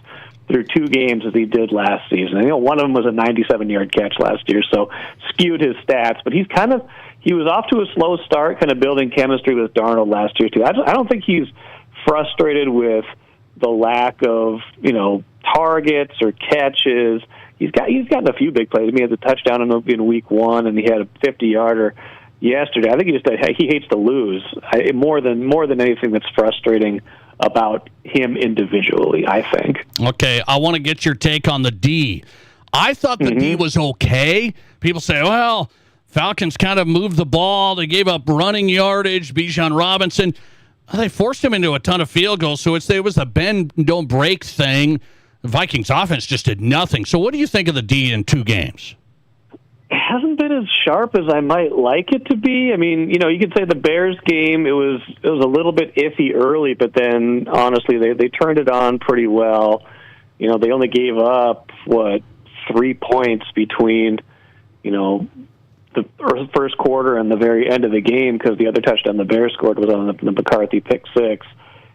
through 2 games as he did last season. One of them was a 97-yard catch last year, so skewed his stats. But he was off to a slow start, kind of building chemistry with Darnold last year, too. I don't think he's frustrated with the lack of, targets or catches. He's gotten a few big plays. I mean, he had a touchdown in week 1, and he had a 50-yarder yesterday. I think he hates to lose more than anything that's frustrating about him individually, I think. Okay, I want to get your take on the D. I thought the D was okay. People say, well, Falcons kind of moved the ball. They gave up running yardage. Bijan Robinson, they forced him into a ton of field goals, so it was a bend, don't break thing. The Vikings offense just did nothing. So what do you think of the D in 2 games? It hasn't been as sharp as I might like it to be. I mean, you could say the Bears game, it was a little bit iffy early, but then honestly they turned it on pretty well. They only gave up 3 points between the first quarter and the very end of the game, because the other touchdown the Bears scored was on the McCarthy pick 6.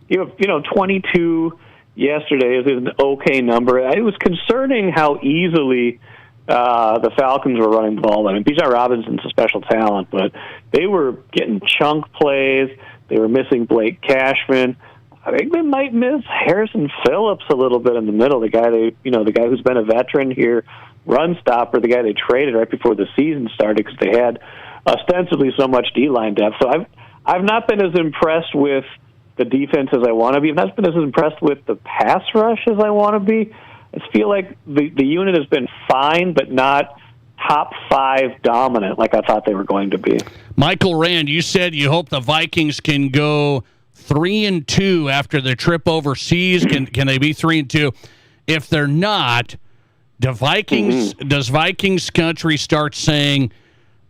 22 yesterday is an okay number. It was concerning how easily the Falcons were running the ball. I mean, Bijan Robinson's a special talent, but they were getting chunk plays. They were missing Blake Cashman. I think they might miss Harrison Phillips a little bit in the middle. The guy the guy who's been a veteran here, run stopper, the guy they traded right before the season started because they had ostensibly so much D-line depth. So I've not been as impressed with the defense as I want to be. I've not been as impressed with the pass rush as I want to be. I feel like the unit has been fine, but not top 5 dominant like I thought they were going to be. Michael Rand, you said you hope the Vikings can go 3-2 after their trip overseas. Can they be 3-2? If they're not, does Vikings country start saying,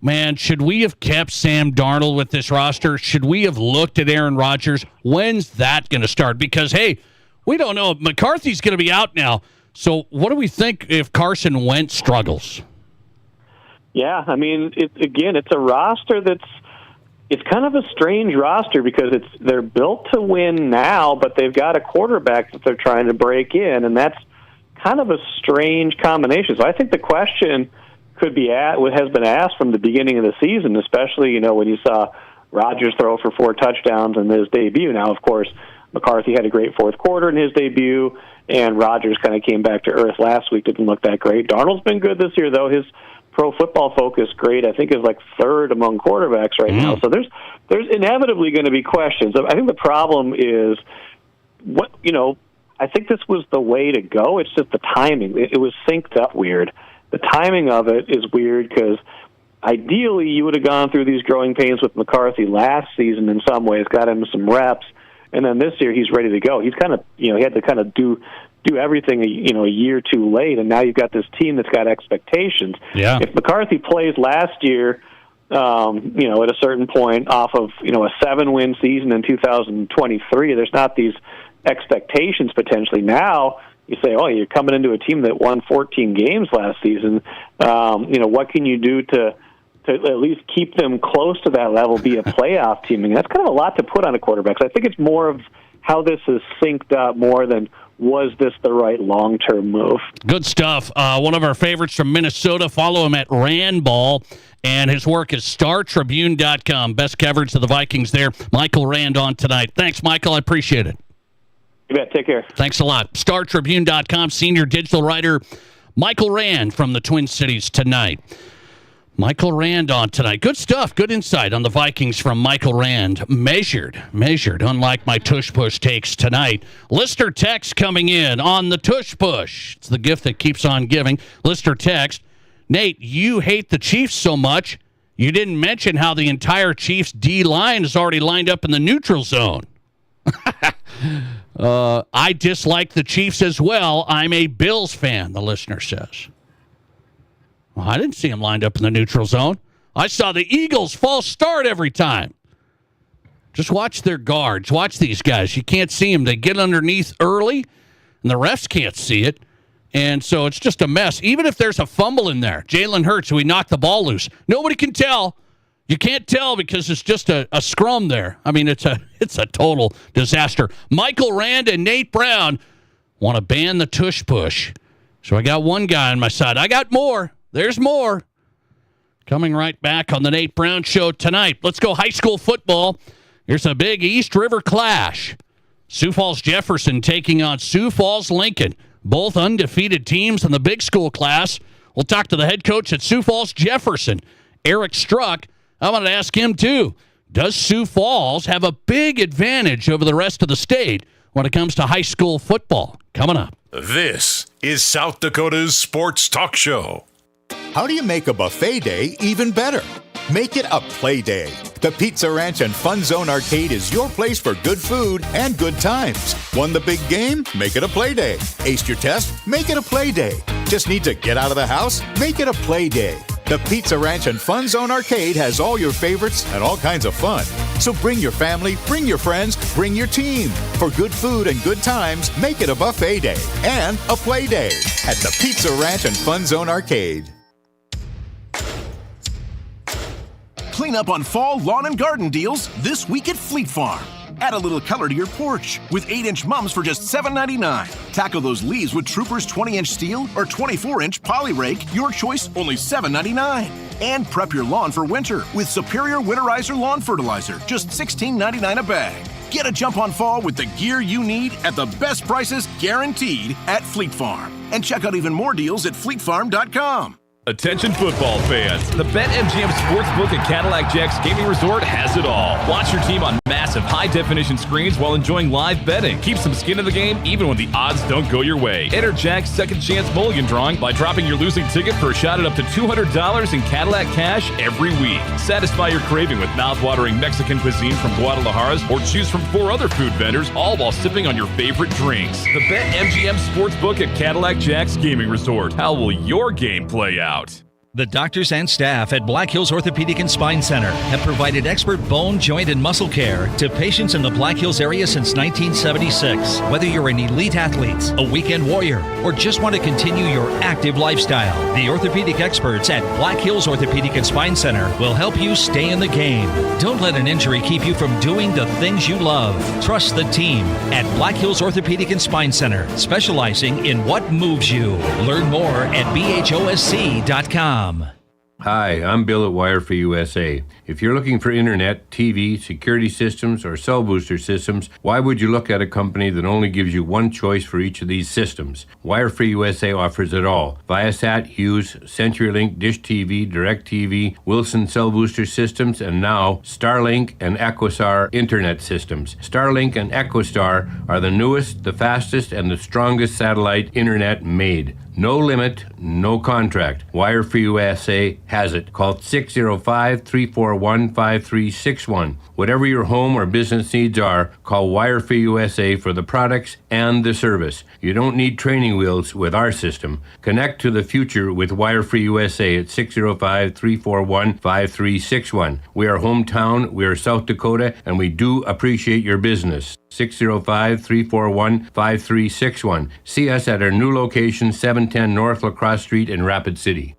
man, should we have kept Sam Darnold with this roster? Should we have looked at Aaron Rodgers? When's that going to start? Because, hey, we don't know. McCarthy's going to be out now. So what do we think if Carson Wentz struggles? Yeah, I mean, it's a roster it's kind of a strange roster because they're built to win now, but they've got a quarterback that they're trying to break in, and that's kind of a strange combination. So I think the question has been asked from the beginning of the season, especially when you saw Rodgers throw for 4 touchdowns in his debut. Now, of course, McCarthy had a great fourth quarter in his debut, and Rodgers kind of came back to earth last week. Didn't look that great. Darnold's been good this year, though. His Pro Football Focus grade, I think, is like 3rd among quarterbacks right now. So there's inevitably going to be questions. I think the problem is I think this was the way to go. It's just the timing. It was synced up weird. The timing of it is weird because ideally you would have gone through these growing pains with McCarthy last season in some ways, got him some reps, and then this year he's ready to go. He's kind of, he had to kind of do everything, a year too late, and now you've got this team that's got expectations. Yeah. If McCarthy plays last year, at a certain point off of, a 7-win season in 2023, there's not these expectations potentially. Now you say, oh, you're coming into a team that won 14 games last season. What can you do to at least keep them close to that level, be a playoff team? I mean, that's kind of a lot to put on a quarterback. So I think it's more of how this is synced up more than was this the right long-term move. Good stuff. One of our favorites from Minnesota. Follow him at Randball. And his work is StarTribune.com. Best coverage of the Vikings there. Michael Rand on tonight. Thanks, Michael. I appreciate it. You bet. Take care. Thanks a lot. StarTribune.com senior digital writer Michael Rand from the Twin Cities tonight. Michael Rand on tonight. Good stuff. Good insight on the Vikings from Michael Rand. Measured, unlike my tush push takes tonight. Listener text coming in on the tush push. It's the gift that keeps on giving. Listener text. Nate, you hate the Chiefs so much, you didn't mention how the entire Chiefs D-line is already lined up in the neutral zone. I dislike the Chiefs as well. I'm a Bills fan, the listener says. Well, I didn't see them lined up in the neutral zone. I saw the Eagles false start every time. Just watch their guards. Watch these guys. You can't see them. They get underneath early, and the refs can't see it. And so it's just a mess. Even if there's a fumble in there, Jalen Hurts, who he knocked the ball loose, nobody can tell. You can't tell because it's just a scrum there. I mean, it's a total disaster. Michael Rand and Nate Brown want to ban the tush push. So I got one guy on my side. I got more. There's more. Coming right back on the Nate Brown Show tonight. Let's go high school football. Here's a big East River clash. Sioux Falls Jefferson taking on Sioux Falls Lincoln. Both undefeated teams in the big school class. We'll talk to the head coach at Sioux Falls Jefferson, Eric Struck. I wanted to ask him, too, does Sioux Falls have a big advantage over the rest of the state when it comes to high school football? Coming up. This is South Dakota's Sports Talk Show. How do you make a buffet day even better? Make it a play day. The Pizza Ranch and Fun Zone Arcade is your place for good food and good times. Won the big game? Make it a play day. Aced your test? Make it a play day. Just need to get out of the house? Make it a play day. The Pizza Ranch and Fun Zone Arcade has all your favorites and all kinds of fun. So bring your family, bring your friends, bring your team. For good food and good times, make it a buffet day and a play day at the Pizza Ranch and Fun Zone Arcade. Clean up on fall lawn and garden deals this week at Fleet Farm. Add a little color to your porch with 8-inch mums for just $7.99. Tackle those leaves with Troopers 20-inch steel or 24-inch poly rake, your choice, only $7.99. And prep your lawn for winter with Superior Winterizer Lawn Fertilizer, just $16.99 a bag. Get a jump on fall with the gear you need at the best prices guaranteed at Fleet Farm. And check out even more deals at fleetfarm.com. Attention football fans, the BetMGM Sportsbook at Cadillac Jack's Gaming Resort has it all. Watch your team on massive high-definition screens while enjoying live betting. Keep some skin in the game even when the odds don't go your way. Enter Jack's Second Chance Mulligan Drawing by dropping your losing ticket for a shot at up to $200 in Cadillac cash every week. Satisfy your craving with mouth-watering Mexican cuisine from Guadalajara's or choose from 4 other food vendors, all while sipping on your favorite drinks. The BetMGM Sportsbook at Cadillac Jack's Gaming Resort. How will your game play out? The doctors and staff at Black Hills Orthopedic and Spine Center have provided expert bone, joint, and muscle care to patients in the Black Hills area since 1976. Whether you're an elite athlete, a weekend warrior, or just want to continue your active lifestyle, the orthopedic experts at Black Hills Orthopedic and Spine Center will help you stay in the game. Don't let an injury keep you from doing the things you love. Trust the team at Black Hills Orthopedic and Spine Center, specializing in what moves you. Learn more at BHOSC.com. Hi, I'm Bill at Wire for USA. If you're looking for internet, TV, security systems, or cell booster systems, why would you look at a company that only gives you one choice for each of these systems? Wire for USA offers it all. Viasat, Hughes, CenturyLink, Dish TV, DirecTV, Wilson Cell Booster Systems, and now Starlink and EchoStar Internet Systems. Starlink and EchoStar are the newest, the fastest, and the strongest satellite internet made. No limit, no contract. Wire for USA has it. Call 605-341-5361. Whatever your home or business needs are, call Wire for USA for the products and the service. You don't need training wheels with our system. Connect to the future with Wire for USA at 605-341-5361. We are hometown, we are South Dakota, and we do appreciate your business. 605-341-5361. See us at our new location, 710 North La Crosse Street in Rapid City.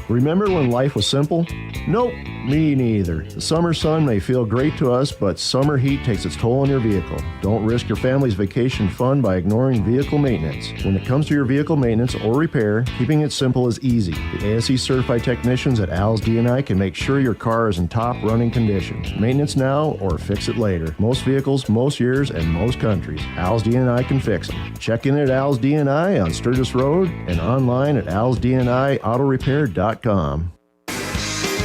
Remember when life was simple? Nope, me neither. The summer sun may feel great to us, but summer heat takes its toll on your vehicle. Don't risk your family's vacation fun by ignoring vehicle maintenance. When it comes to your vehicle maintenance or repair, keeping it simple is easy. The ASE certified technicians at Al's D&I can make sure your car is in top running condition. Maintenance now or fix it later. Most vehicles, most years, and most countries. Al's D&I can fix them. Check in at Al's D&I on Sturgis Road and online at alsdniautorepair.com.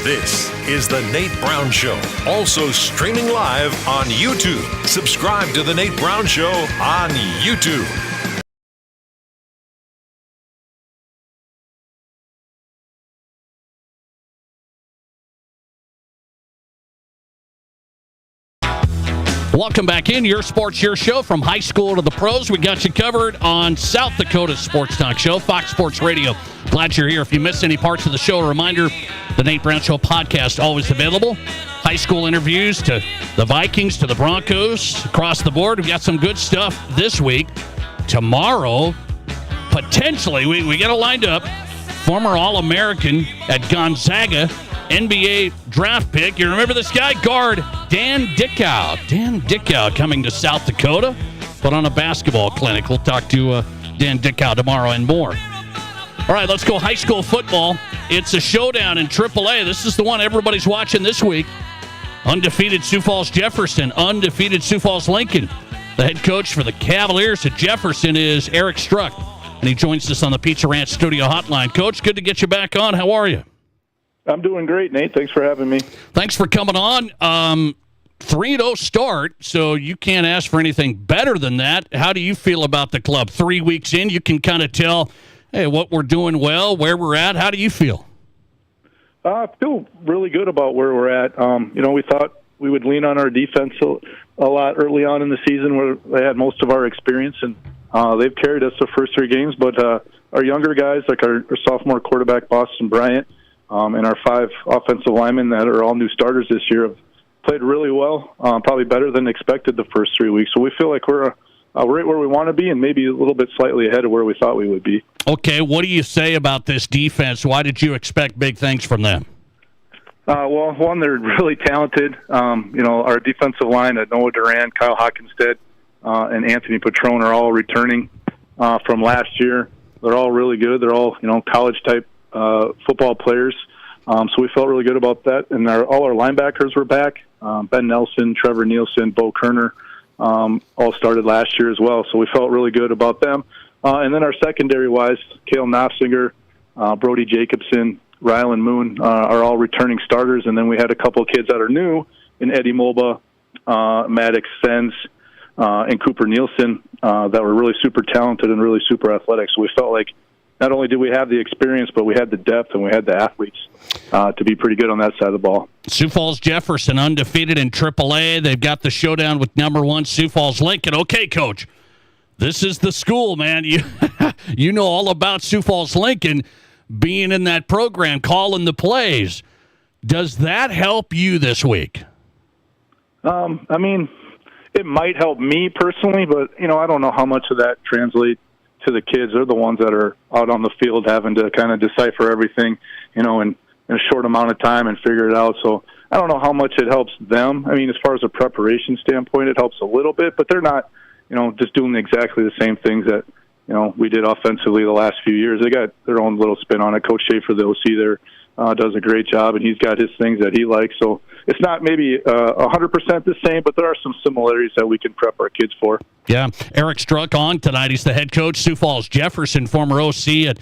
This is The Nate Brown Show, also streaming live on YouTube. Subscribe to The Nate Brown Show on YouTube. Welcome back in. Your Sports, Your Show. From high school to the pros, we got you covered on South Dakota Sports Talk Show, Fox Sports Radio. Glad you're here. If you missed any parts of the show, a reminder, the Nate Brown Show podcast always available. High school interviews to the Vikings, to the Broncos, across the board. We've got some good stuff this week. Tomorrow, potentially, we got it lined up. Former All-American at Gonzaga, NBA draft pick. You remember this guy? Guard Dan Dickau. Dan Dickau coming to South Dakota, put on a basketball clinic. We'll talk to Dan Dickau tomorrow and more. All right, let's go high school football. It's a showdown in AAA. This is the one everybody's watching this week. Undefeated Sioux Falls Jefferson, undefeated Sioux Falls Lincoln. The head coach for the Cavaliers at Jefferson is Eric Struck, and he joins us on the Pizza Ranch Studio Hotline. Coach, good to get you back on. How are you? I'm doing great, Nate. Thanks for having me. Thanks for coming on. 3-0 start, so you can't ask for anything better than that. How do you feel about the club? 3 weeks in, you can kind of tell, hey, what we're doing well, where we're at. How do you feel? I feel really good about where we're at. We thought we would lean on our defense a lot early on in the season where they had most of our experience, and they've carried us the first 3 games. But our younger guys, like our sophomore quarterback, Boston Bryant, and our 5 offensive linemen that are all new starters this year have played really well, probably better than expected the first 3 weeks. So we feel like we're right where we want to be and maybe a little bit slightly ahead of where we thought we would be. Okay, what do you say about this defense? Why did you expect big things from them? Well, one, they're really talented. Our defensive line, Noah Duran, Kyle Hockenstead, and Anthony Petrone are all returning from last year. They're all really good. They're all, college-type football players. So we felt really good about that. And all our linebackers were back. Ben Nelson, Trevor Nielsen, Bo Kerner, all started last year as well. So we felt really good about them. And then our secondary-wise, Cale Knopfsinger, Brody Jacobson, Rylan Moon are all returning starters. And then we had a couple of kids that are new in Eddie Mulba, Maddox Sens, and Cooper Nielsen that were really super talented and really super athletic. So we felt like not only did we have the experience, but we had the depth and we had the athletes to be pretty good on that side of the ball. Sioux Falls Jefferson undefeated in AAA. They've got the showdown with number 1 Sioux Falls Lincoln. Okay, Coach, this is the school, man. You know all about Sioux Falls Lincoln being in that program, calling the plays. Does that help you this week? It might help me personally, but, I don't know how much of that translates to the kids. They're the ones that are out on the field having to kind of decipher everything, in a short amount of time and figure it out. So I don't know how much it helps them. As far as a preparation standpoint, it helps a little bit, but they're not, just doing exactly the same things that, we did offensively the last few years. They got their own little spin on it. Coach Schaefer, the OC there, does a great job, and he's got his things that he likes. So it's not maybe 100% the same, but there are some similarities that we can prep our kids for. Yeah, Eric Struck on tonight. He's the head coach, Sioux Falls Jefferson, former OC at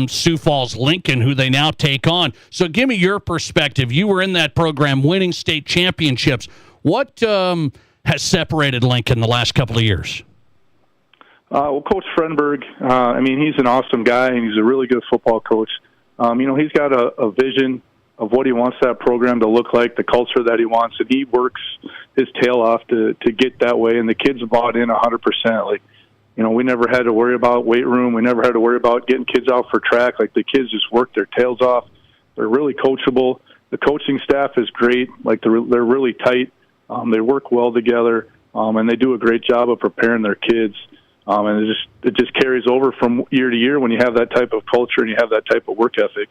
Sioux Falls Lincoln, who they now take on. So give me your perspective. You were in that program winning state championships. What has separated Lincoln the last couple of years? Well, Coach Frenberg, he's an awesome guy, and he's a really good football coach. He's got a vision of what he wants that program to look like, the culture that he wants, and he works his tail off to get that way, and the kids bought in 100%. We never had to worry about weight room. We never had to worry about getting kids out for track. The kids just work their tails off. They're really coachable. The coaching staff is great. They're really tight. They work well together, and they do a great job of preparing their kids. And it just carries over from year to year when you have that type of culture and you have that type of work ethic.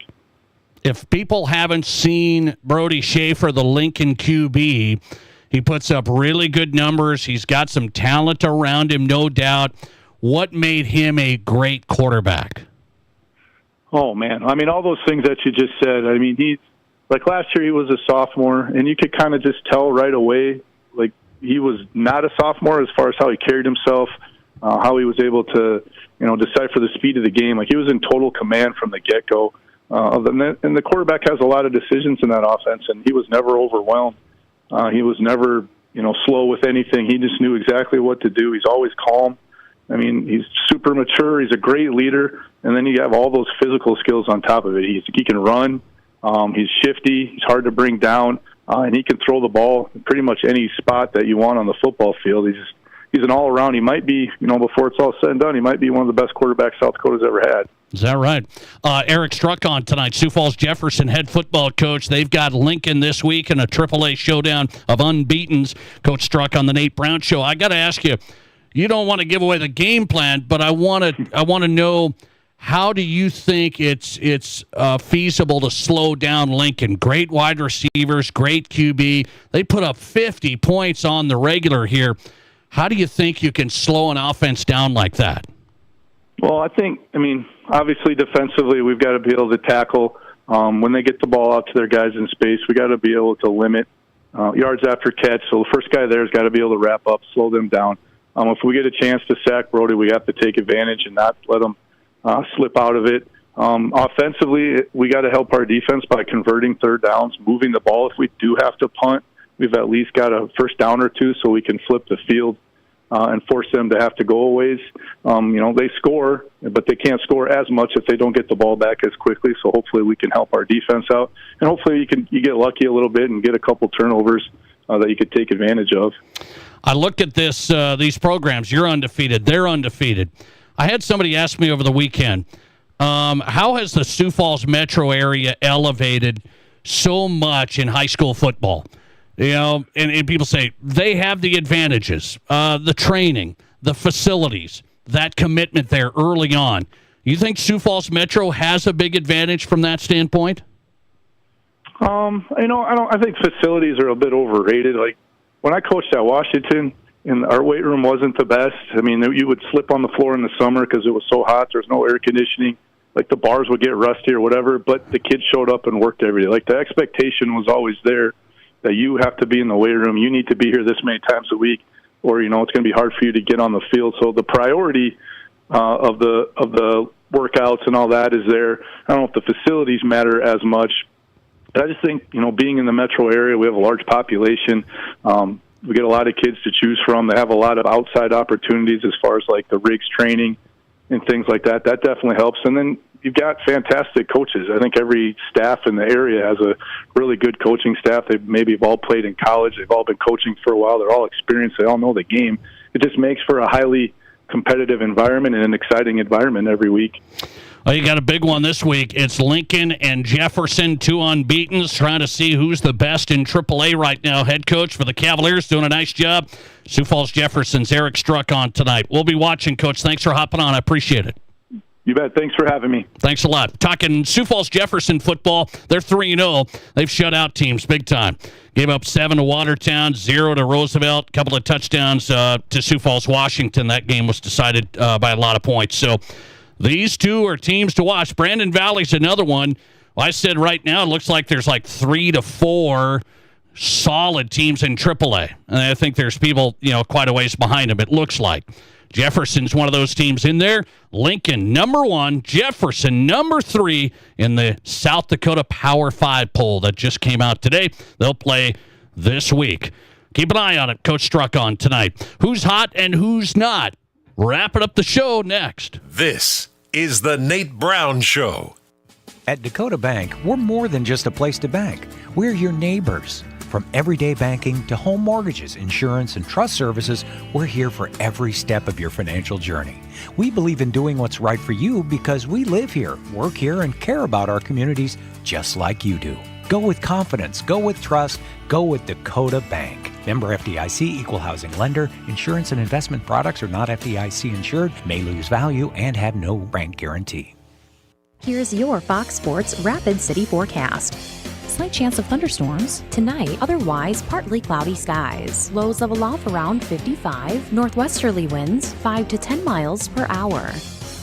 If people haven't seen Brody Schaefer, the Lincoln QB, he puts up really good numbers. He's got some talent around him, no doubt. What made him a great quarterback? Oh, man. I mean, all those things that you just said. I mean, like last year he was a sophomore, and you could kind of just tell right away, like, he was not a sophomore as far as how he carried himself, how he was able to, decipher the speed of the game. Like, he was in total command from the get-go. And the quarterback has a lot of decisions in that offense, and he was never overwhelmed. He was never, slow with anything. He just knew exactly what to do. He's always calm. I mean, he's super mature. He's a great leader. And then you have all those physical skills on top of it. He can run. He's shifty. He's hard to bring down. And he can throw the ball in pretty much any spot that you want on the football field. He's an all-around. He might be, before it's all said and done, he might be one of the best quarterbacks South Dakota's ever had. Is that right? Eric Struck on tonight, Sioux Falls Jefferson head football coach. They've got Lincoln this week in a AAA showdown of unbeatens. Coach Struck on the Nate Brown Show. I got to ask you, you don't want to give away the game plan, but I want to know, how do you think it's feasible to slow down Lincoln? Great wide receivers, great QB. They put up 50 points on the regular here. How do you think you can slow an offense down like that? Well, obviously defensively we've got to be able to tackle. When they get the ball out to their guys in space, we got to be able to limit yards after catch. So the first guy there has got to be able to wrap up, slow them down. If we get a chance to sack Brody, we have to take advantage and not let them slip out of it. Offensively, we got to help our defense by converting third downs, moving the ball. If we do have to punt, we've at least got a first down or two so we can flip the field and force them to have to go a ways. They score, but they can't score as much if they don't get the ball back as quickly. So hopefully we can help our defense out, and hopefully you get lucky a little bit and get a couple turnovers that you could take advantage of. I look at these programs. You're undefeated. They're undefeated. I had somebody ask me over the weekend, how has the Sioux Falls metro area elevated so much in high school football? And people say they have the advantages, the training, the facilities, that commitment there early on. You think Sioux Falls Metro has a big advantage from that standpoint? I think facilities are a bit overrated. Like when I coached at Washington, and our weight room wasn't the best. I mean, you would slip on the floor in the summer because it was so hot. There's no air conditioning. Like the bars would get rusty or whatever, but the kids showed up and worked every day. Like the expectation was always there that you have to be in the weight room. You need to be here this many times a week, or it's going to be hard for you to get on the field. So the priority of the workouts and all that is there. I don't know if the facilities matter as much, but I just think being in the metro area, we have a large population. We get a lot of kids to choose from. They have a lot of outside opportunities as far as like the rigs training and things like that. That definitely helps. And then you've got fantastic coaches. I think every staff in the area has a really good coaching staff. They maybe have all played in college. They've all been coaching for a while. They're all experienced. They all know the game. It just makes for a highly competitive environment and an exciting environment every week. Well, you got a big one this week. It's Lincoln and Jefferson, two unbeatens, trying to see who's the best in AAA right now. Head coach for the Cavaliers doing a nice job. Sioux Falls Jefferson's Eric Struck on tonight. We'll be watching, Coach. Thanks for hopping on. I appreciate it. You bet. Thanks for having me. Thanks a lot. Talking Sioux Falls Jefferson football. They're 3-0. They've shut out teams big time. Gave up 7 to Watertown, 0 to Roosevelt, a couple of touchdowns to Sioux Falls, Washington. That game was decided by a lot of points. So these two are teams to watch. Brandon Valley's another one. Well, I said right now it looks like there's like 3 to 4 solid teams in AAA. And I think there's people, quite a ways behind them, it looks like. Jefferson's one of those teams in there. Lincoln, number 1. Jefferson, number 3 in the South Dakota Power 5 poll that just came out today. They'll play this week. Keep an eye on it. Coach Struck on tonight. Who's hot and who's not? Wrapping up the show next. This is the Nate Brown Show. At Dakota Bank, we're more than just a place to bank. We're your neighbors. From everyday banking to home mortgages, insurance, and trust services, we're here for every step of your financial journey. We believe in doing what's right for you because we live here, work here, and care about our communities just like you do. Go with confidence, go with trust, go with Dakota Bank. Member FDIC, equal housing lender. Insurance and investment products are not FDIC insured, may lose value, and have no bank guarantee. Here's your Fox Sports Rapid City forecast. Slight chance of thunderstorms tonight, otherwise partly cloudy skies. Lows level off around 55, northwesterly winds 5 to 10 miles per hour.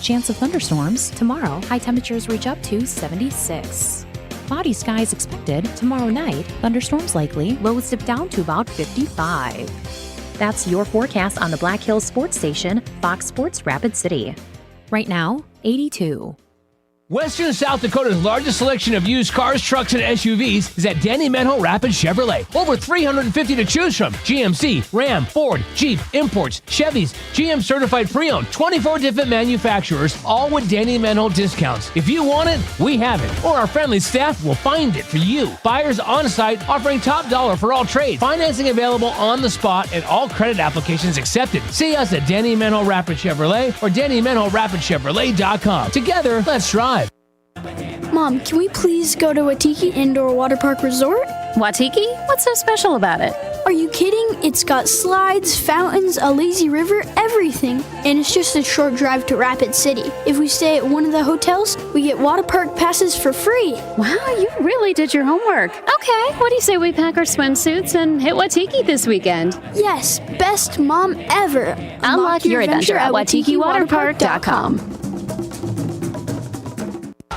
Chance of thunderstorms tomorrow, high temperatures reach up to 76. Cloudy skies expected tomorrow night, thunderstorms likely, lows dip down to about 55. That's your forecast on the Black Hills Sports Station, Fox Sports Rapid City. Right now, 82. Western South Dakota's largest selection of used cars, trucks, and SUVs is at Danny Menho Rapid Chevrolet. Over 350 to choose from. GMC, Ram, Ford, Jeep, imports, Chevys, GM certified pre-owned, 24 different manufacturers, all with Danny Menho discounts. If you want it, we have it, or our friendly staff will find it for you. Buyers on site offering top dollar for all trades. Financing available on the spot and all credit applications accepted. See us at Danny Menho Rapid Chevrolet or DannyMenhoRapidChevrolet.com. Together, let's drive. Mom, can we please go to Waitiki Indoor Water Park Resort? Waitiki? What's so special about it? Are you kidding? It's got slides, fountains, a lazy river, everything. And it's just a short drive to Rapid City. If we stay at one of the hotels, we get water park passes for free. Wow, you really did your homework. Okay, what do you say we pack our swimsuits and hit Waitiki this weekend? Yes, best mom ever. Unlock your adventure at WaitikiWaterPark.com.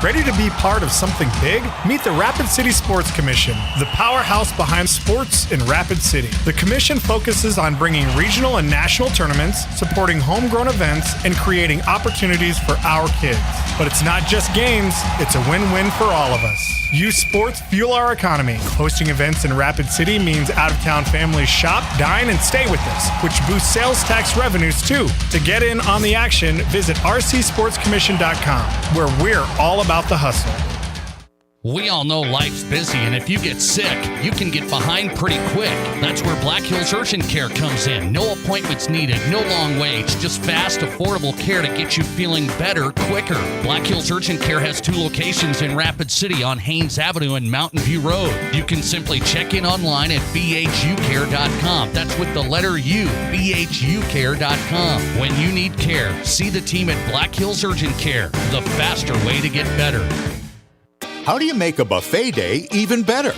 Ready to be part of something big? Meet the Rapid City Sports Commission, the powerhouse behind sports in Rapid City. The commission focuses on bringing regional and national tournaments, supporting homegrown events, and creating opportunities for our kids. But it's not just games, it's a win-win for all of us. Youth sports fuel our economy. Hosting events in Rapid City means out-of-town families shop, dine, and stay with us, which boosts sales tax revenues too. To get in on the action, visit rcsportscommission.com, where we're all about the hustle. We all know life's busy, and if you get sick, you can get behind pretty quick. That's where Black Hills Urgent Care comes in. No appointments needed, no long waits, just fast, affordable care to get you feeling better quicker. Black Hills Urgent Care has 2 locations in Rapid City on Haynes Avenue and Mountain View Road. You can simply check in online at bhucare.com. That's with the letter U, bhucare.com. When you need care, see the team at Black Hills Urgent Care, the faster way to get better. How do you make a buffet day even better?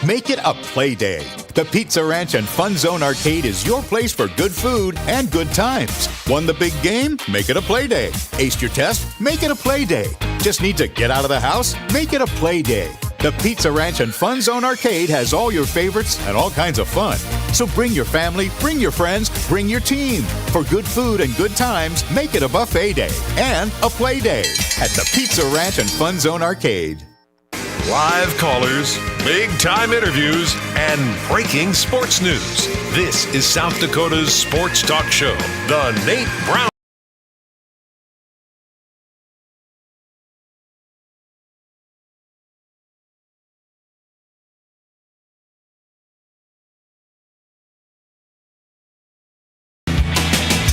Make it a play day. The Pizza Ranch and Fun Zone Arcade is your place for good food and good times. Won the big game? Make it a play day. Aced your test? Make it a play day. Just need to get out of the house? Make it a play day. The Pizza Ranch and Fun Zone Arcade has all your favorites and all kinds of fun. So bring your family, bring your friends, bring your team. For good food and good times, make it a buffet day and a play day at the Pizza Ranch and Fun Zone Arcade. Live callers, big-time interviews, and breaking sports news. This is South Dakota's sports talk show, The Nate Brown.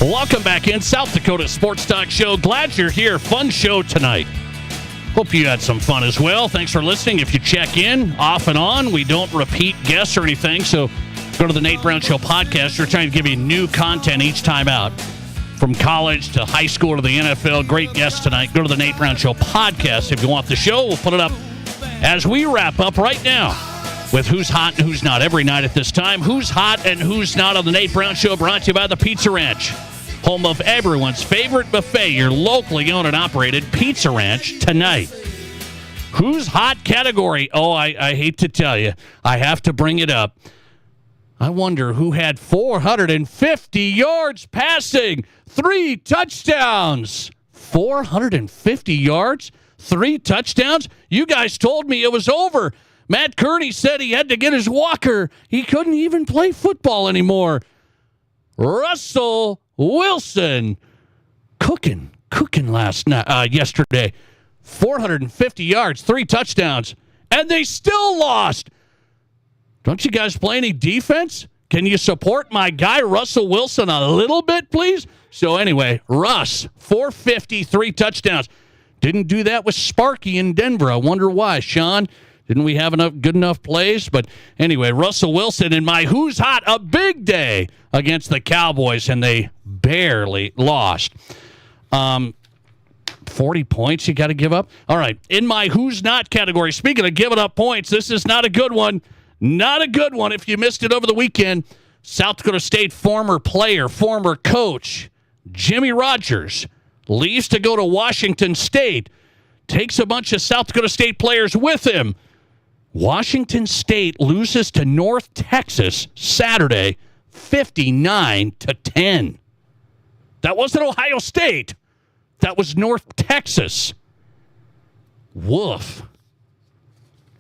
Welcome back in, South Dakota Sports Talk Show. Glad you're here. Fun show tonight. Hope you had some fun as well. Thanks for listening. If you check in off and on, we don't repeat guests or anything, so go to the Nate Brown Show podcast. We're trying to give you new content each time out. From college to high school to the NFL. Great guests tonight. Go to the Nate Brown Show podcast if you want the show. We'll put it up as we wrap up right now with who's hot and who's not every night at this time. Who's hot and who's not on the Nate Brown Show, brought to you by the Pizza Ranch. Home of everyone's favorite buffet, your locally owned and operated Pizza Ranch tonight. Who's hot category? Oh, I hate to tell you. I have to bring it up. I wonder who had 450 yards passing, 3 touchdowns. 450 yards, 3 touchdowns? You guys told me it was over. Matt Kearney said he had to get his walker. He couldn't even play football anymore. Russell Wilson cooking yesterday. 450 yards, 3 touchdowns, and they still lost. Don't you guys play any defense? Can you support my guy Russell Wilson a little bit, please? So anyway, Russ, 450, 3 touchdowns. Didn't do that with Sparky in Denver. I wonder why, Sean. Didn't we have enough good enough plays? But anyway, Russell Wilson in my Who's Hot, a big day against the Cowboys, and they barely lost. 40 points you got to give up? All right. In my who's not category, speaking of giving up points, this is not a good one. Not a good one. If you missed it over the weekend, South Dakota State former player, former coach, Jimmy Rogers, leaves to go to Washington State, takes a bunch of South Dakota State players with him. Washington State loses to North Texas Saturday, 59-10. That wasn't Ohio State. That was North Texas. Woof.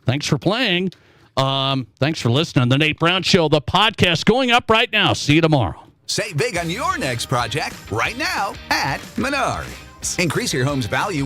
Thanks for playing. Thanks for listening to The Nate Brown Show. The podcast going up right now. See you tomorrow. Save big on your next project right now at Menards. Increase your home's value